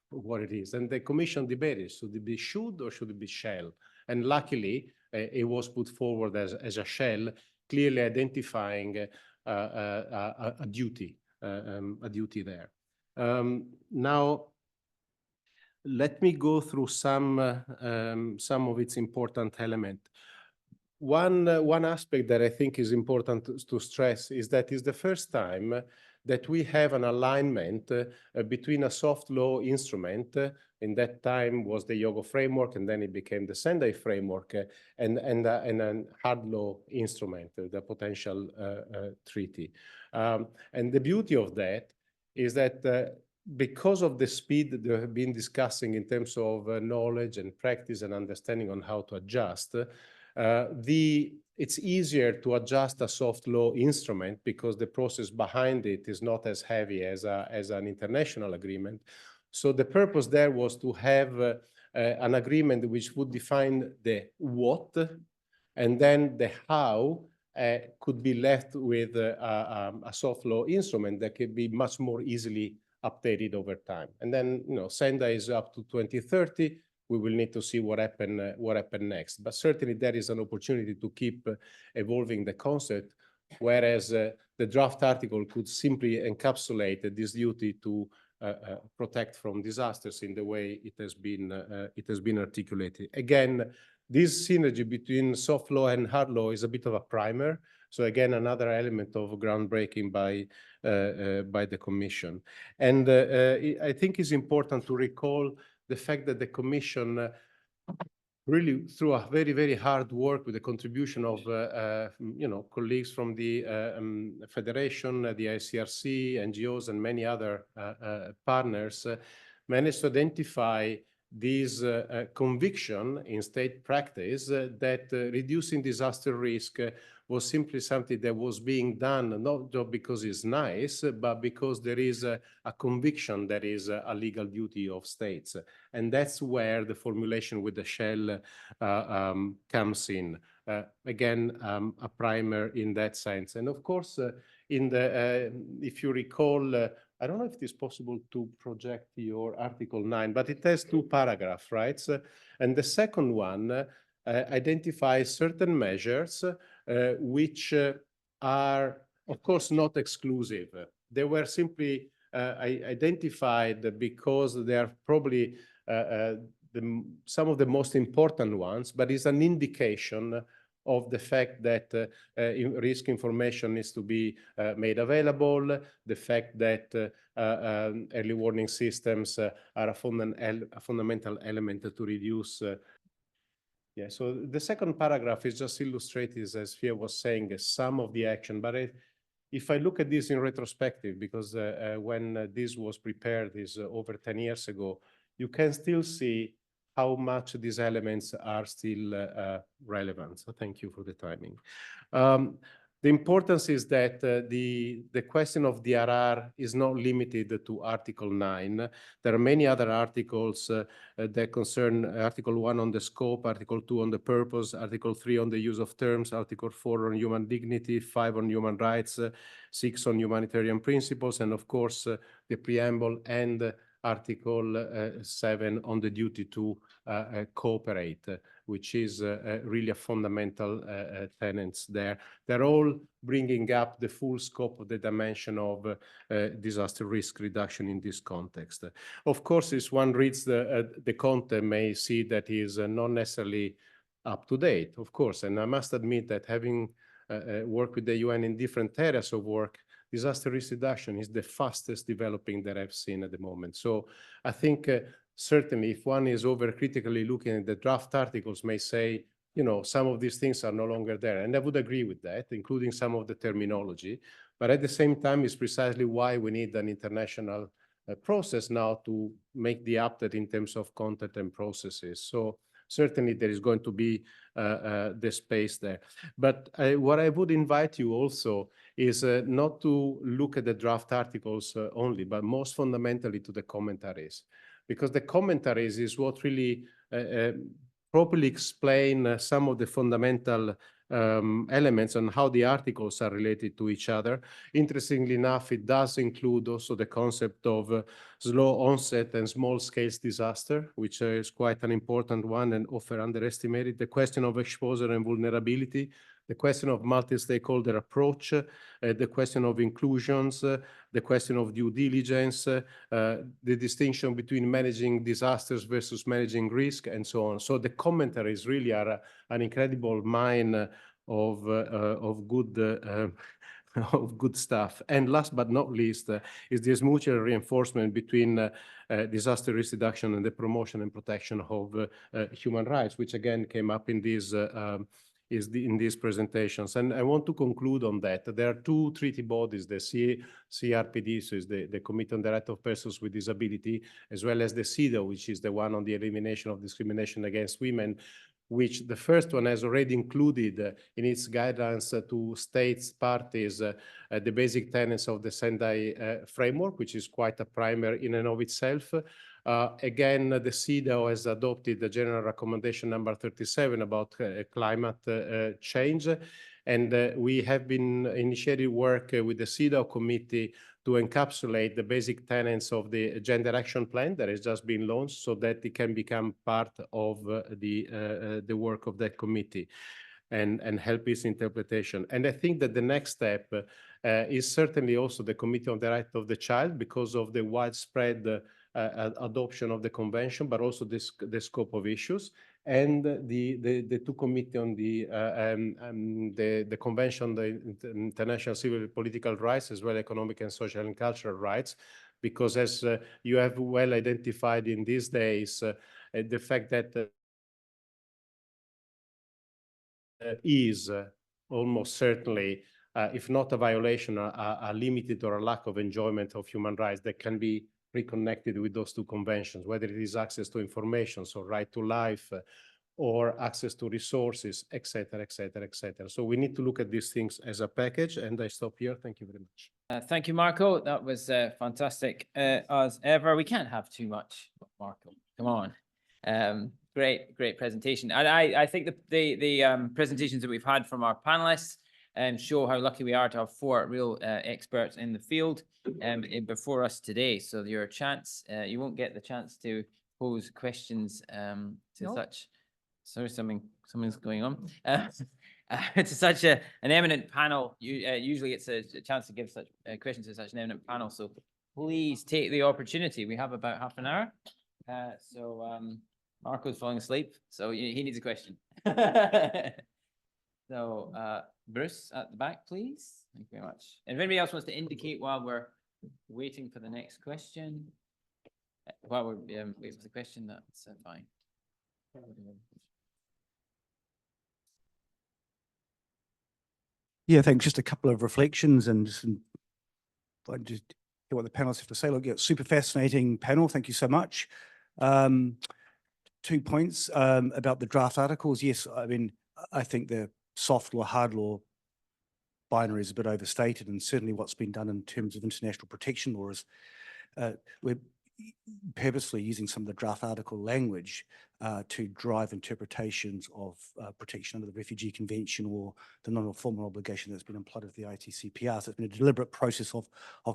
what it is. And the Commission debated, should it be should or should it be shall? And luckily, it was put forward as a shall, clearly identifying a duty there. Now, let me go through some of its important elements. One aspect that I think is important to stress is that it's the first time that we have an alignment between a soft law instrument, in that time was the Yogo framework, and then it became the Sendai framework, and a hard law instrument, the potential treaty. And the beauty of that is that because of the speed that we have been discussing in terms of knowledge and practice and understanding on how to adjust, it's easier to adjust a soft law instrument because the process behind it is not as heavy as an international agreement. So the purpose there was to have an agreement which would define the what, and then the how could be left with a soft law instrument that could be much more easily updated over time. And then, Sendai is up to 2030. We will need to see what happened next. But certainly there is an opportunity to keep evolving the concept whereas the draft article could simply encapsulate this duty to protect from disasters in the way it has been articulated. Again, this synergy between soft law and hard law is a bit of a primer. So again, another element of groundbreaking by the Commission. And I think it's important to recall the fact that the Commission really, through a very, very hard work with the contribution of, colleagues from the Federation, the ICRC, NGOs, and many other partners, managed to identify this conviction in state practice that reducing disaster risk was simply something that was being done, not just because it's nice, but because there is a conviction that is a legal duty of states. And that's where the formulation with the shell comes in. Again, a primer in that sense. And of course, if you recall, I don't know if it is possible to project your Article 9, but it has 2 paragraphs, right? So, and the second one identifies certain measures which are, of course, not exclusive. They were simply identified because they are probably some of the most important ones, but it's an indication of the fact that risk information needs to be made available, the fact that early warning systems are a fundamental element to reduce. Yeah, so the second paragraph is just illustrated, as Fia was saying, some of the action. But if I look at this in retrospective, because when this was prepared is over 10 years ago, you can still see how much these elements are still relevant. So thank you for the timing. The importance is that the question of DRR is not limited to Article 9. There are many other articles that concern Article 1 on the scope, Article 2 on the purpose, Article 3 on the use of terms, Article 4 on human dignity, 5 on human rights, 6 on humanitarian principles, and of course the preamble and Article 7 on the duty to cooperate, which is really a fundamental tenet there. They're all bringing up the full scope of the dimension of disaster risk reduction in this context. Of course, if one reads the content, may see that is not necessarily up to date, of course. And I must admit that having worked with the UN in different areas of work, disaster risk reduction is the fastest developing that I've seen at the moment. So I think certainly if one is overcritically looking at the draft articles may say, you know, some of these things are no longer there. And I would agree with that, including some of the terminology. But at the same time, it's precisely why we need an international process now to make the update in terms of content and processes. So certainly there is going to be the space there. But what I would invite you also is not to look at the draft articles only, but most fundamentally to the commentaries, because the commentaries is what really properly explain some of the fundamental elements on how the articles are related to each other. Interestingly enough, it does include also the concept of slow onset and small scale disaster, which is quite an important one and often underestimated. The question of exposure and vulnerability, the question of multi-stakeholder approach, the question of inclusions, the question of due diligence, the distinction between managing disasters versus managing risk, and so on. So the commentaries really are an incredible mine of good of good stuff. And last but not least is this mutual reinforcement between disaster risk reduction and the promotion and protection of human rights, which again came up in these in these presentations. And I want to conclude on that. There are 2 treaty bodies, the CRPD, so is the Committee on the Rights of Persons with Disability, as well as the CEDAW, which is the one on the elimination of discrimination against women, which the first one has already included in its guidelines to states parties the basic tenets of the Sendai framework, which is quite a primer in and of itself. Again, the CEDAW has adopted the General Recommendation number 37 about climate change. And we have been initiating work with the CEDAW committee to encapsulate the basic tenets of the Gender Action Plan that has just been launched so that it can become part of the work of that committee. and help its interpretation. And I think that the next step is certainly also the Committee on the Right of the Child, because of the widespread adoption of the convention, but also the scope of issues, and the two committee on the convention, the international civil and political rights, as well economic and social and cultural rights, because as you have well identified in these days, the fact that is almost certainly, if not a violation, a limited or a lack of enjoyment of human rights that can be reconnected with those two conventions, whether it is access to information, so right to life, or access to resources, et cetera, et cetera, et cetera. So we need to look at these things as a package, and I stop here. Thank you very much. Thank you, Marco. That was fantastic as ever. We can't have too much, Marco. Come on. Great presentation. And I think the presentations that we've had from our panelists show how lucky we are to have four real experts in the field before us today. So your chance, you won't get the chance to pose questions to such. Sorry, something's going on. To such an eminent panel. Usually it's a chance to give such questions to such an eminent panel. So please take the opportunity. We have about half an hour. Marco's falling asleep, so he needs a question. So Bruce at the back, please. Thank you very much. And if anybody else wants to indicate while we're waiting for the next question, while we're waiting for the question, that's fine. Yeah, thanks. Just a couple of reflections and just hear what the panelists have to say. Look, yeah, super fascinating panel. Thank you so much. 2 points about the draft articles. Yes, I mean, I think the soft law, hard law binary is a bit overstated, and certainly what's been done in terms of international protection law is we're purposely using some of the draft article language to drive interpretations of protection under the Refugee Convention or the non-reformal obligation that's been implied with the ITCPR. So it's been a deliberate process of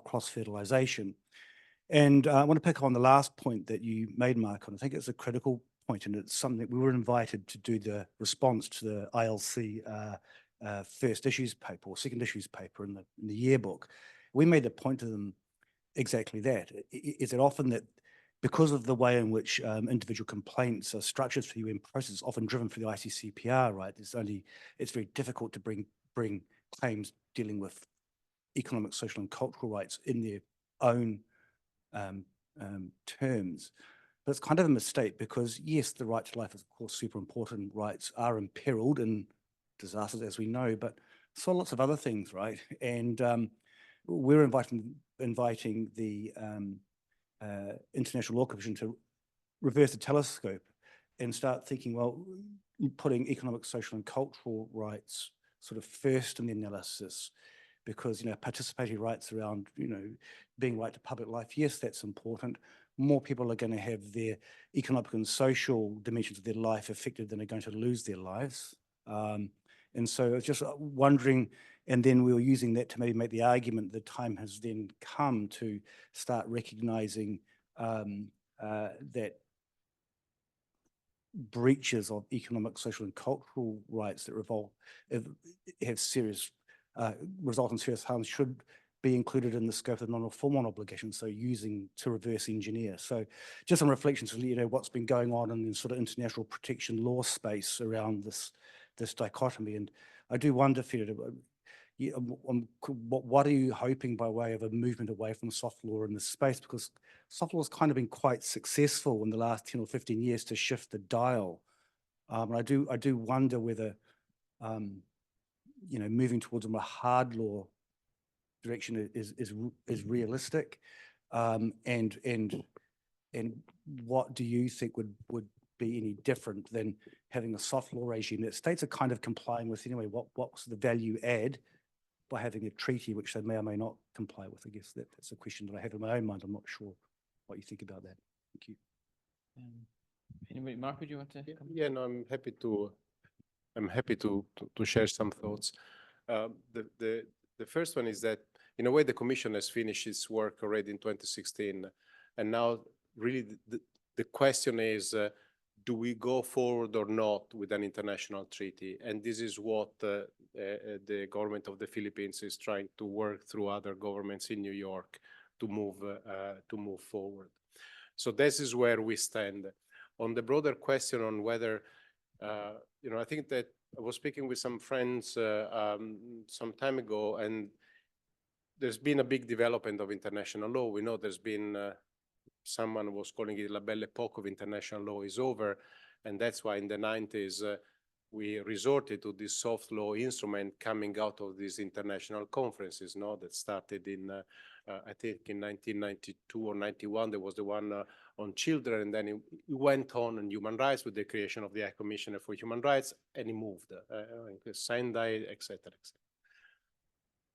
cross-fertilization. And I want to pick up on the last point that you made, Mark, and I think it's a critical point, and it's something that we were invited to do the response to the ILC first issues paper or second issues paper in the yearbook. We made the point to them exactly that. Is it often that because of the way in which individual complaints are structured for the UN process, often driven through the ICCPR, right? It's very difficult to bring claims dealing with economic, social, and cultural rights in their own terms. But it's kind of a mistake because, yes, the right to life is, of course, super important. Rights are imperiled in disasters, as we know, but so lots of other things, right? And we're inviting the International Law Commission to reverse the telescope and start thinking, well, putting economic, social, and cultural rights sort of first in the analysis, because, you know, participatory rights around, you know, being right to public life, yes, that's important. More people are going to have their economic and social dimensions of their life affected than are going to lose their lives. And so I was just wondering, and then we were using that to maybe make the argument that time has then come to start recognizing that breaches of economic, social, and cultural rights that have serious result in serious harm should be included in the scope of non-reformal obligations, so using to reverse engineer. So just some reflections on, you know, what's been going on in the sort of international protection law space around this dichotomy. And I do wonder, Fiona, what are you hoping by way of a movement away from soft law in this space? Because soft law has kind of been quite successful in the last 10 or 15 years to shift the dial. And I do wonder whether, you know, moving towards a more hard law direction is realistic, and what do you think would be any different than having a soft law regime that states are kind of complying with anyway? What's the value add by having a treaty which they may or may not comply with? I guess that's a question that I have in my own mind. I'm not sure what you think about that. Thank you. Anybody, Mark, would you want to? Yeah, no, I'm happy to share some thoughts. The first one is that, in a way, the Commission has finished its work already in 2016, and now really the question is, do we go forward or not with an international treaty? And this is what the government of the Philippines is trying to work through other governments in New York to move forward. So this is where we stand. On the broader question on whether, I think that I was speaking with some friends some time ago, and there's been a big development of international law. We know there's been, someone was calling it La Belle Époque of international law is over, and that's why in the 90s we resorted to this soft law instrument coming out of these international conferences, that started in, I think in 1992 or 91, there was the one on children, and then it went on human rights with the creation of the High Commissioner for Human Rights, and it moved, Sendai, et cetera, et cetera.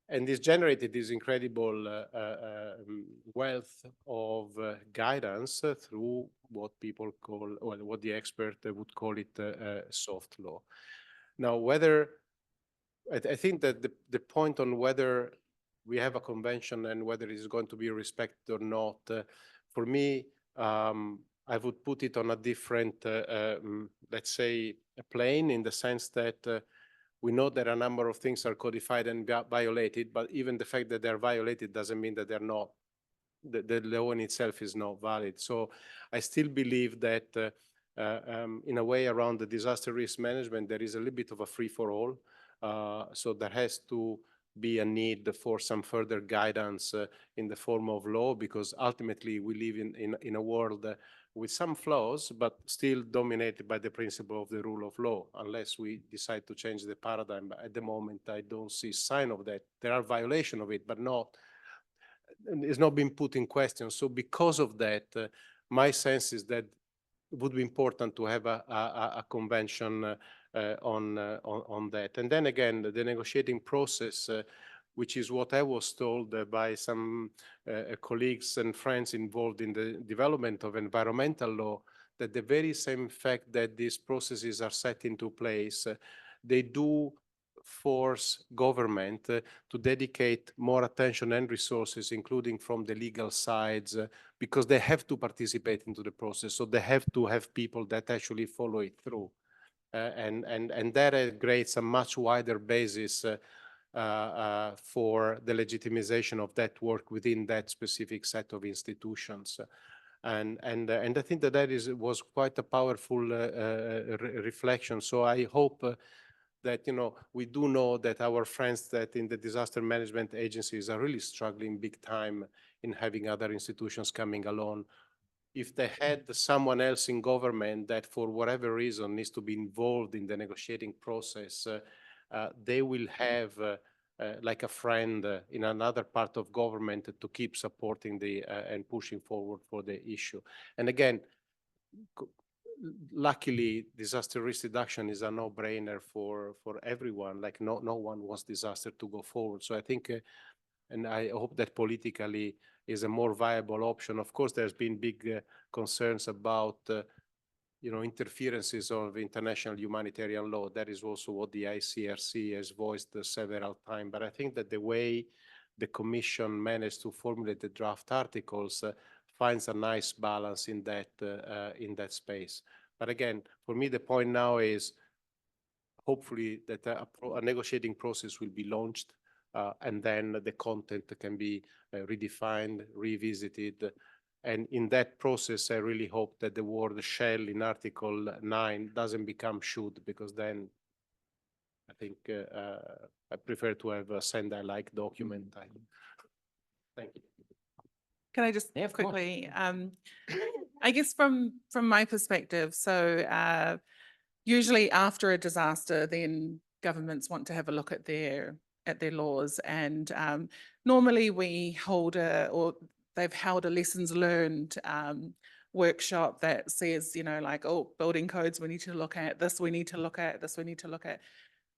And this generated this incredible wealth of guidance through what people call, well, what the expert would call it soft law. Now, whether, I think that the point on whether we have a convention and whether it is going to be respected or not, for me, I would put it on a different, let's say, a plane, in the sense that we know that a number of things are codified and violated, but even the fact that they're violated doesn't mean that they're not, the law in itself is not valid. So I still believe that in a way around the disaster risk management, there is a little bit of a free-for-all. So there has to be a need for some further guidance in the form of law, because ultimately we live in a world with some flaws, but still dominated by the principle of the rule of law, unless we decide to change the paradigm. But at the moment, I don't see sign of that. There are violations of it, but it's not been put in question. So because of that, my sense is that it would be important to have a convention on that. And then again, the negotiating process, which is what I was told by some colleagues and friends involved in the development of environmental law, that the very same fact that these processes are set into place, they do force government to dedicate more attention and resources, including from the legal sides, because they have to participate into the process. So they have to have people that actually follow it through. And that creates a much wider basis for the legitimization of that work within that specific set of institutions. And I think that was quite a powerful reflection. So I hope that, we do know that our friends that in the disaster management agencies are really struggling big time in having other institutions coming along. If they had someone else in government that for whatever reason needs to be involved in the negotiating process, they will have like a friend in another part of government to keep supporting and pushing forward for the issue. And again, luckily, disaster risk reduction is a no-brainer for everyone. Like no one wants disaster to go forward. So I think, and I hope that politically is a more viable option. Of course, there's been big concerns about interferences of international humanitarian law. That is also what the ICRC has voiced several times. But I think that the way the Commission managed to formulate the draft articles finds a nice balance in that space. But again, for me, the point now is hopefully that a negotiating process will be launched, and then the content can be redefined, revisited. And in that process, I really hope that the word shall in Article 9 doesn't become should, because then I think I prefer to have a Sendai-like document. Thank you. Can I just Yeah, of course. quickly, I guess from my perspective, so usually after a disaster, then governments want to have a look at their laws, and normally we hold or they've held a lessons learned workshop that says, like, oh, building codes, we need to look at this, we need to look at this, we need to look at.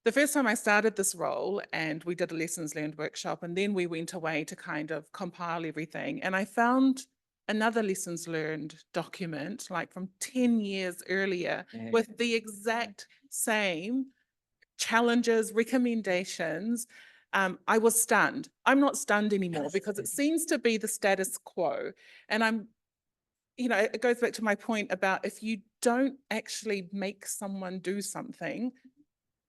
The first time I started this role, and we did a lessons learned workshop, and then we went away to kind of compile everything. And I found another lessons learned document, like from 10 years earlier, with the exact same challenges, recommendations. I was stunned. I'm not stunned anymore because it seems to be the status quo. And I'm you know, it goes back to my point about if you don't actually make someone do something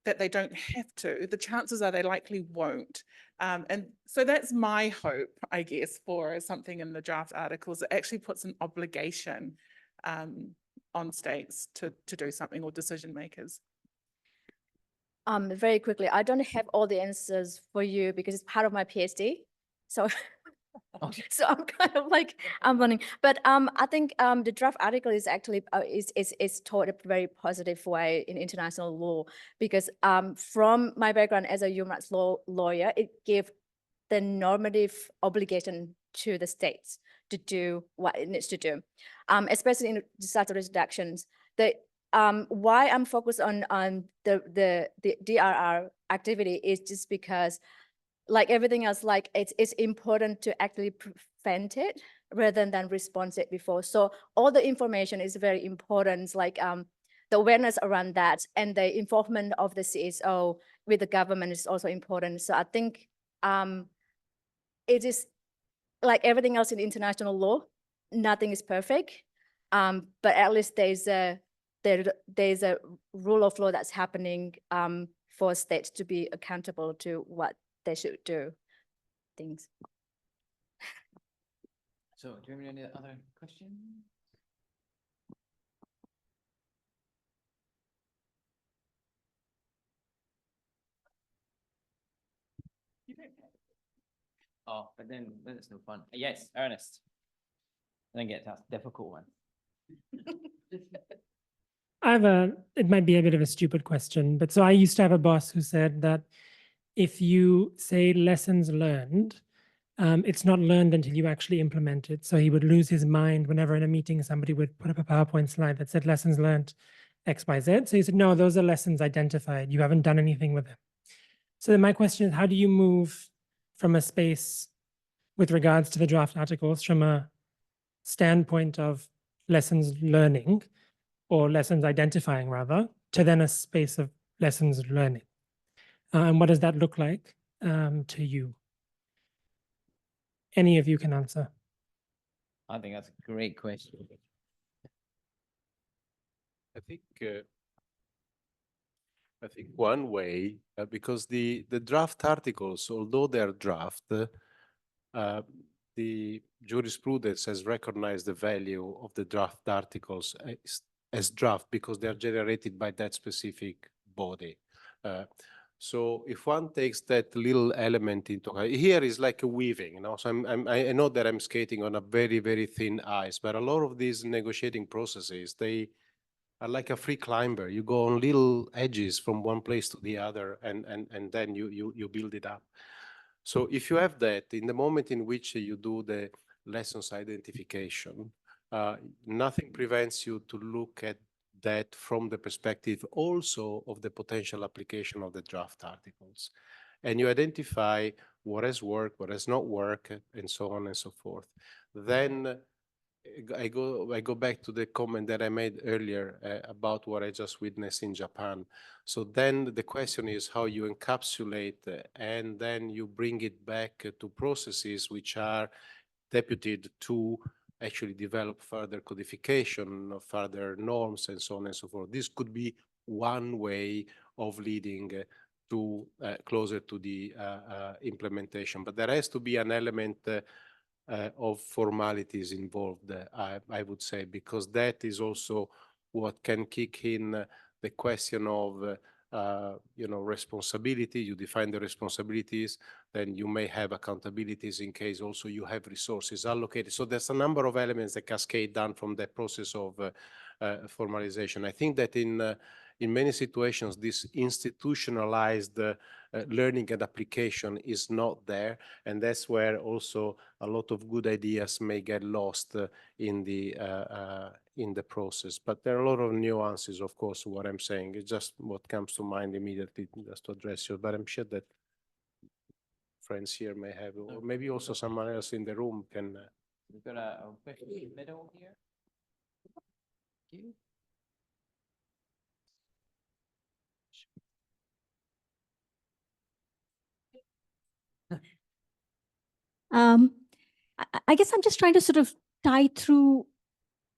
that they don't have to, the chances are they likely won't. And so that's my hope, I guess, for something in the draft articles. It actually puts an obligation on states to do something, or decision makers. Very quickly, I don't have all the answers for you because it's part of my PhD. So so I'm kind of like, I'm running, but I think the draft article is actually is taught a very positive way in international law, because from my background as a human rights lawyer, it gives the normative obligation to the states to do what it needs to do, especially in disaster reductions. Why I'm focused on the DRR activity is just because, like everything else, like it's important to actually prevent it rather than respond it before. So all the information is very important, like the awareness around that and the involvement of the CSO with the government is also important. So I think it is like everything else in international law, nothing is perfect, but at least there's a rule of law that's happening for states to be accountable to what they should do things. So do you have any other questions? Oh, but then it's no fun. Yes, Ernest. I think it's a difficult one. It might be a bit of a stupid question, but so I used to have a boss who said that if you say lessons learned, it's not learned until you actually implement it. So he would lose his mind whenever in a meeting somebody would put up a PowerPoint slide that said lessons learned X, Y, Z. So he said, no, those are lessons identified. You haven't done anything with them. So then my question is, how do you move from a space with regards to the draft articles from a standpoint of lessons learning or lessons identifying rather, to then a space of lessons learning? And what does that look like to you? Any of you can answer. I think that's a great question. I think one way, because the draft articles, although they're draft, the jurisprudence has recognized the value of the draft articles as draft because they're generated by that specific body. So if one takes that little element into account, here is like a weaving, you know. So I know that I'm skating on a very, very thin ice, but a lot of these negotiating processes, they are like a free climber. You go on little edges from one place to the other, and then you build it up. So if you have that, in the moment in which you do the lessons identification, nothing prevents you to look at that from the perspective also of the potential application of the draft articles. And you identify what has worked, what has not worked, and so on and so forth. Then I go back to the comment that I made earlier about what I just witnessed in Japan. So then the question is how you encapsulate and then you bring it back to processes which are deputed to actually develop further codification, further norms, and so on and so forth. This could be one way of leading to closer to the implementation, but there has to be an element of formalities involved, I would say, because that is also what can kick in the question of responsibility. You define the responsibilities, then you may have accountabilities in case also you have resources allocated. So there's a number of elements that cascade down from the process of formalization. I think that in many situations, this institutionalized learning and application is not there, and that's where also a lot of good ideas may get lost in the process. But there are a lot of nuances, of course, to what I'm saying. It's just what comes to mind immediately just to address you. But I'm sure that friends here may have, or maybe also someone else in the room can. We've got a question in the middle here. Thank you. I guess I'm just trying to sort of tie through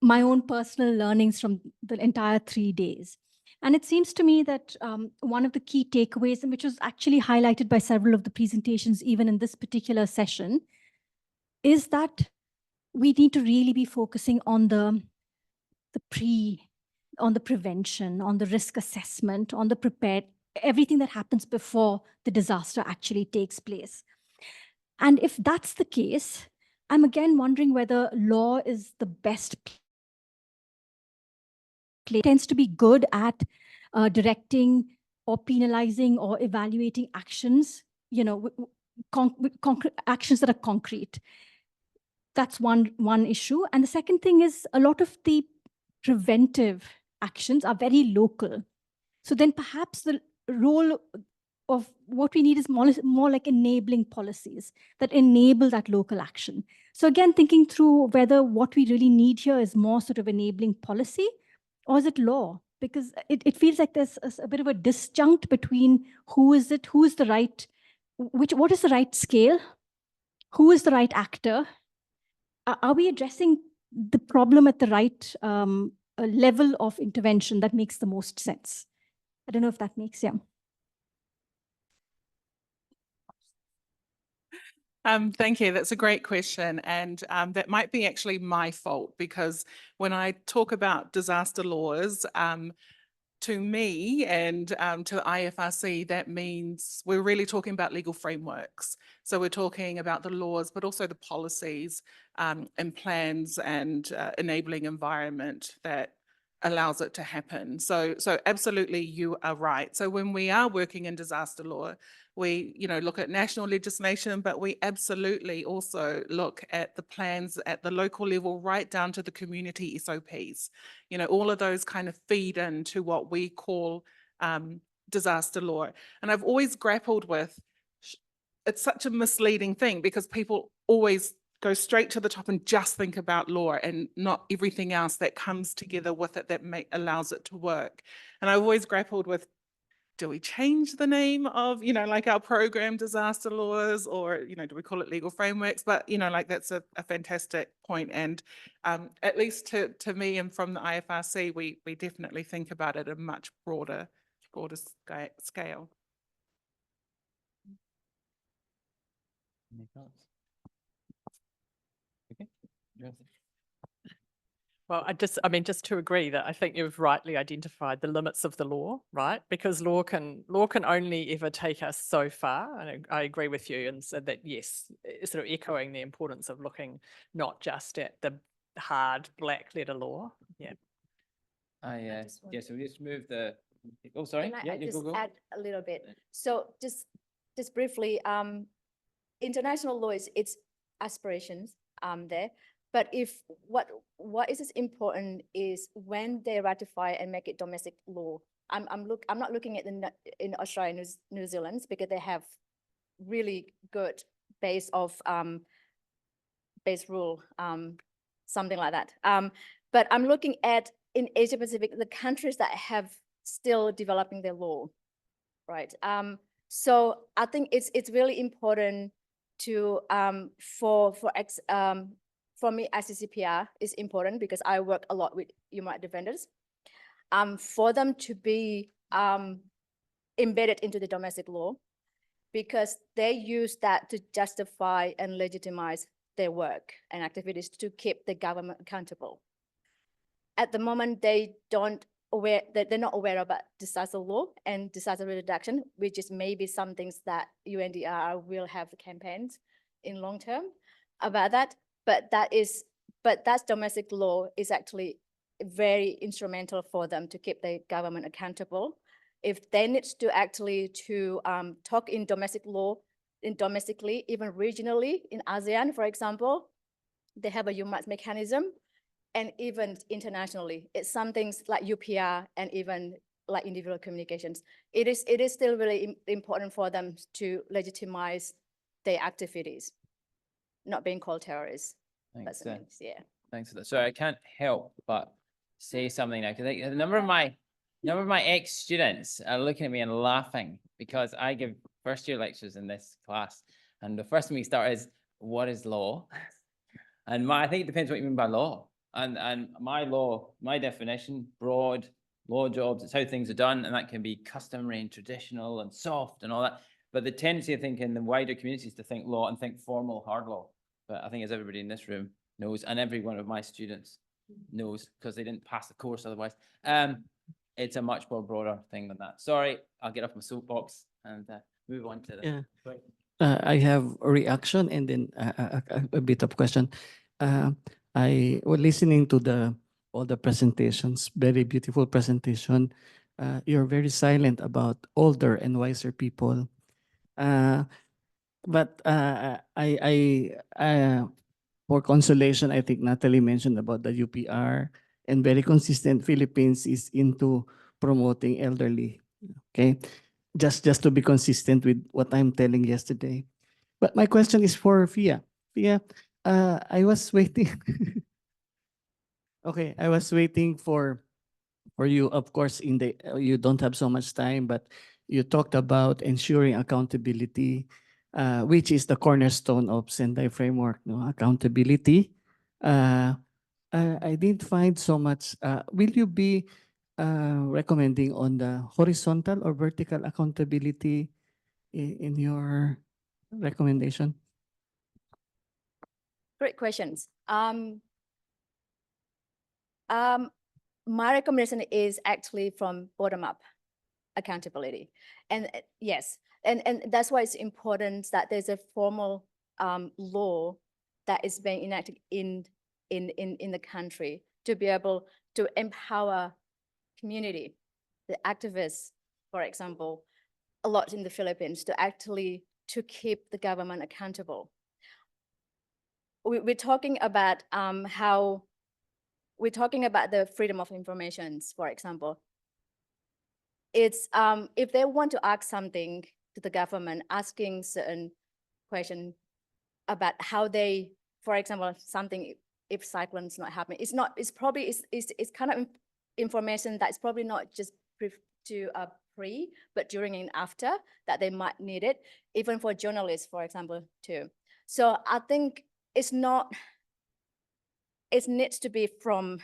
my own personal learnings from the entire 3 days. And it seems to me that one of the key takeaways, and which was actually highlighted by several of the presentations, even in this particular session, is that we need to really be focusing on the prevention, on the risk assessment, on the prepared, everything that happens before the disaster actually takes place. And if that's the case, I'm again wondering whether law is the best place. Tends to be good at directing or penalizing or evaluating actions, you know, actions that are concrete. That's one issue. And the second thing is a lot of the preventive actions are very local. So then perhaps the role of what we need is more like enabling policies that enable that local action. So again, thinking through whether what we really need here is more sort of enabling policy, or is it law? Because it feels like there's a bit of a disjunct between what is the right scale? Who is the right actor? Are we addressing the problem at the right level of intervention that makes the most sense? I don't know if that makes sense. Thank you. That's a great question. And that might be actually my fault, because when I talk about disaster laws, to me and to IFRC, that means we're really talking about legal frameworks. So we're talking about the laws, but also the policies and plans and enabling environment that allows it to happen. So absolutely, you are right. So when we are working in disaster law, we, look at national legislation, but we absolutely also look at the plans at the local level, right down to the community SOPs. All of those kind of feed into what we call disaster law. And I've always grappled with, it's such a misleading thing, because people always go straight to the top and just think about law and not everything else that comes together with it that allows it to work. And I've always grappled with, do we change the name of, like our program disaster laws, or, do we call it legal frameworks? But, that's a fantastic point. And at least to me and from the IFRC, we definitely think about it at a much broader scale. Any thoughts? Okay. Well, just to agree that I think you've rightly identified the limits of the law, right? Because law can only ever take us so far. And I agree with you, and so that, yes, sort of echoing the importance of looking not just at the hard black letter law. Yeah. So we just move the. Oh, sorry. Can Yeah, I just go. add a little bit? So just briefly, international law it's aspirations there. But if what is important is when they ratify and make it domestic law. I'm not looking at in Australia and New Zealand, because they have really good base rule, something like that. But I'm looking at in Asia Pacific, the countries that have still developing their law, right? So I think it's really important to for me as a CPR is important, because I work a lot with human rights defenders, for them to be embedded into the domestic law, because they use that to justify and legitimize their work and activities to keep the government accountable. At the moment, they're not aware about disaster law and disaster reduction, which is maybe some things that UNDRR will have campaigns in long term about that. But that's domestic law is actually very instrumental for them to keep the government accountable. If they need to actually talk in domestic law, domestically, even regionally in ASEAN, for example, they have a human rights mechanism, and even internationally, it's some things like UPR and even like individual communications. It is still really important for them to legitimize their activities, not being called terrorists. Thanks. Yeah. Thanks for that. So I can't help but say something now, because a number of my ex-students are looking at me and laughing, because I give first-year lectures in this class, and the first thing we start is, what is law? And I think it depends what you mean by law. And my definition, broad law jobs, it's how things are done, and that can be customary and traditional and soft and all that. But the tendency, I think, in the wider community is to think law and think formal hard law. But I think as everybody in this room knows, and every one of my students knows, because they didn't pass the course otherwise, it's a much more broader thing than that. Sorry, I'll get off my soapbox and move on to the. Yeah. I have a reaction and then a bit of question. I was listening to all the presentations, very beautiful presentation. You're very silent about older and wiser people. But for consolation, I think Natalie mentioned about the UPR, and very consistent Philippines is into promoting elderly. Okay, just to be consistent with what I'm telling yesterday. But my question is for Fia. Fia, I was waiting. Okay, I was waiting for you. Of course, you don't have so much time, but you talked about ensuring accountability, which is the cornerstone of Sendai framework. No, accountability. I didn't find so much. Will you be recommending on the horizontal or vertical accountability in your recommendation? Great questions. My recommendation is actually from bottom-up accountability. And yes, and that's why it's important that there's a formal law that is being enacted in the country to be able to empower community, the activists, for example, a lot in the Philippines, to keep the government accountable. We're talking about we're talking about the freedom of information, for example. It's if they want to ask something to the government, asking certain questions about how they, for example, something if cyclone's not happening, it's kind of information that's probably not just pre, but during and after that they might need it, even for journalists, for example, too. So I think it needs to be from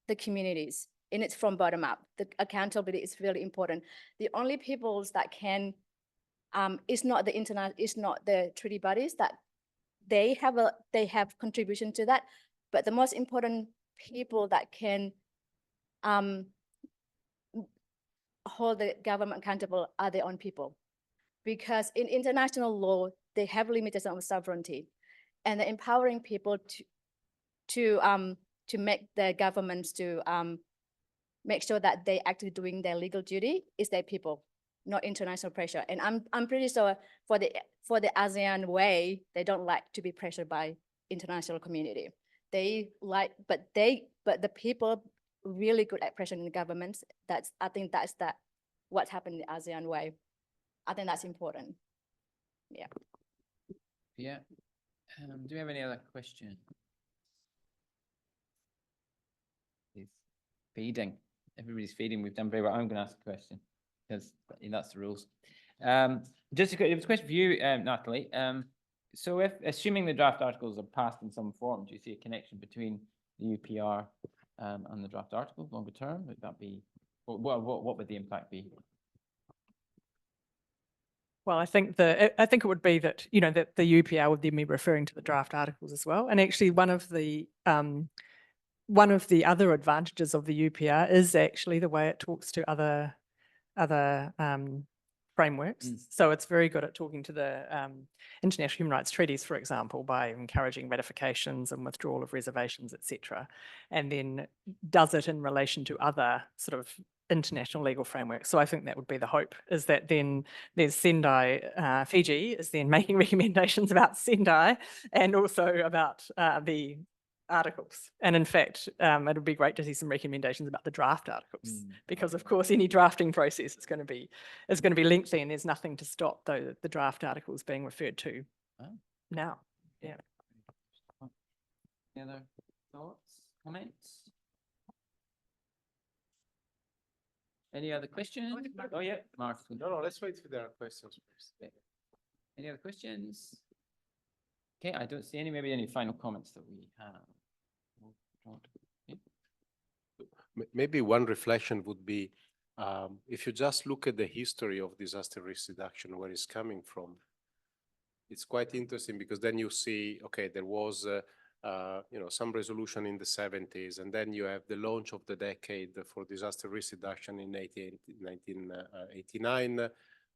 the communities, and it's from bottom up. The accountability is really important. The only peoples that can, it's not the treaty bodies that they have contribution to that, but the most important people that can hold the government accountable are their own people. Because in international law, they have limitations of sovereignty, and the empowering people to make their governments to make sure that they actually doing their legal duty is their people, not international pressure. And I'm pretty sure for the ASEAN way, they don't like to be pressured by international community. They like, but the people really good at pressuring the governments. I think that's what's happened in the ASEAN way. I think that's important. Yeah. Yeah. Do we have any other questions? It's feeding. Everybody's feeding. We've done very well. I'm going to ask a question because that's the rules. Just a question for you, Natalie. So if, assuming the draft articles are passed in some form, do you see a connection between the UPR and the draft article longer term? Would that be, what would the impact be? Well, I think it would be that, you know, that the UPR would then be referring to the draft articles as well. And actually one of the other advantages of the UPR is actually the way it talks to other frameworks. So it's very good at talking to the international human rights treaties, for example, by encouraging ratifications and withdrawal of reservations, etc. And then does it in relation to other sort of international legal frameworks. So I think that would be the hope, is that then there's Sendai, Fiji is then making recommendations about Sendai and also about the articles. And in fact, it would be great to see some recommendations about the draft articles, because of course any drafting process is going to be lengthy, and there's nothing to stop the draft articles being referred to now. Yeah. Any other thoughts, comments? Any other questions? Oh yeah, Mark. No, let's wait if there are questions first. Any other questions? Okay, I don't see any. Maybe any final comments that we have. Yeah. Maybe one reflection would be, if you just look at the history of disaster risk reduction, where it's coming from, it's quite interesting because then you see, okay, there was some resolution in the 70s, and then you have the launch of the decade for disaster risk reduction in 1989.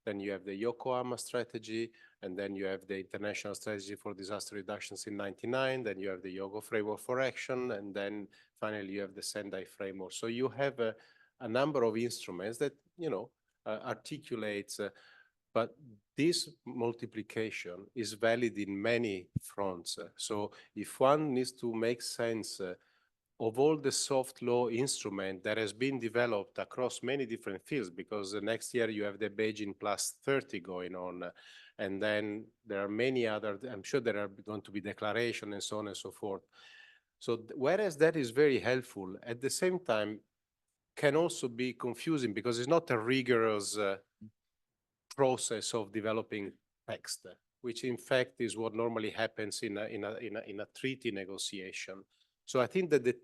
Then you have the Yokohama strategy, and then you have the International Strategy for Disaster Reductions in 99. Then you have the Yogo Framework for Action, and then finally you have the Sendai Framework. So you have a number of instruments that articulates. But this multiplication is valid in many fronts. So if one needs to make sense of all the soft law instrument that has been developed across many different fields, because next year you have the Beijing Plus 30 going on, and then there are many other, I'm sure there are going to be declaration and so on and so forth. So whereas that is very helpful, at the same time can also be confusing because it's not a rigorous process of developing text, which in fact is what normally happens in a treaty negotiation. So I think that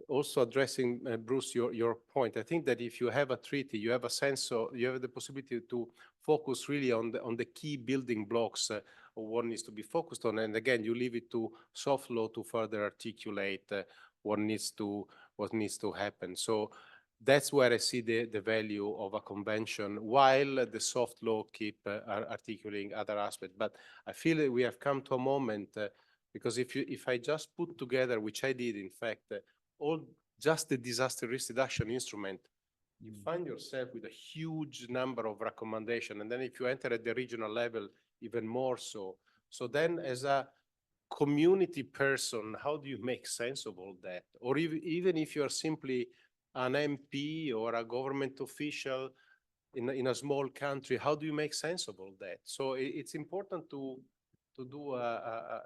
also addressing Bruce, your point, I think that if you have a treaty, you have a sense of, you have the possibility to focus really on the key building blocks of what needs to be focused on. And again, you leave it to soft law to further articulate what needs to happen. So that's where I see the value of a convention, while the soft law keep articulating other aspects. But I feel that we have come to a moment because if I just put together, which I did, in fact, just the disaster risk reduction instrument, you find yourself with a huge number of recommendations. And then if you enter at the regional level, even more so. So then as a community person, how do you make sense of all that? Or even if you are simply an MP or a government official in a small country, how do you make sense of all that? So it's important to do a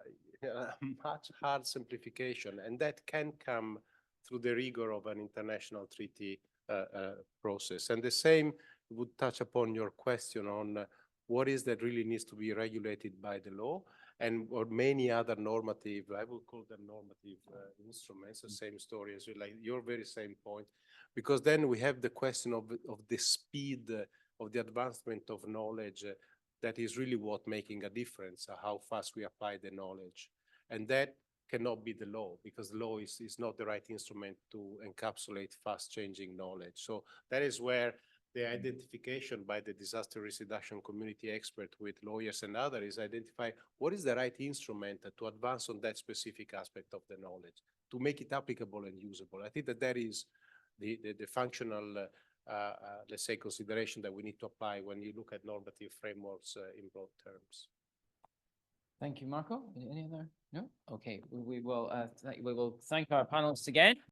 much hard simplification, and that can come through the rigor of an international treaty process. And the same would touch upon your question on what is that really needs to be regulated by the law, and or many other normative, I will call them normative instruments, the same story as you, like your very same point, because then we have the question of the speed of the advancement of knowledge that is really what making a difference, how fast we apply the knowledge. And that cannot be the law, because the law is not the right instrument to encapsulate fast changing knowledge. So that is where the identification by the disaster risk reduction community expert with lawyers and others is identify what is the right instrument to advance on that specific aspect of the knowledge, to make it applicable and usable. I think that that is the functional, let's say, consideration that we need to apply when you look at normative frameworks in broad terms. Thank you, Marco. Any other? No? Okay, we will thank our panelists again.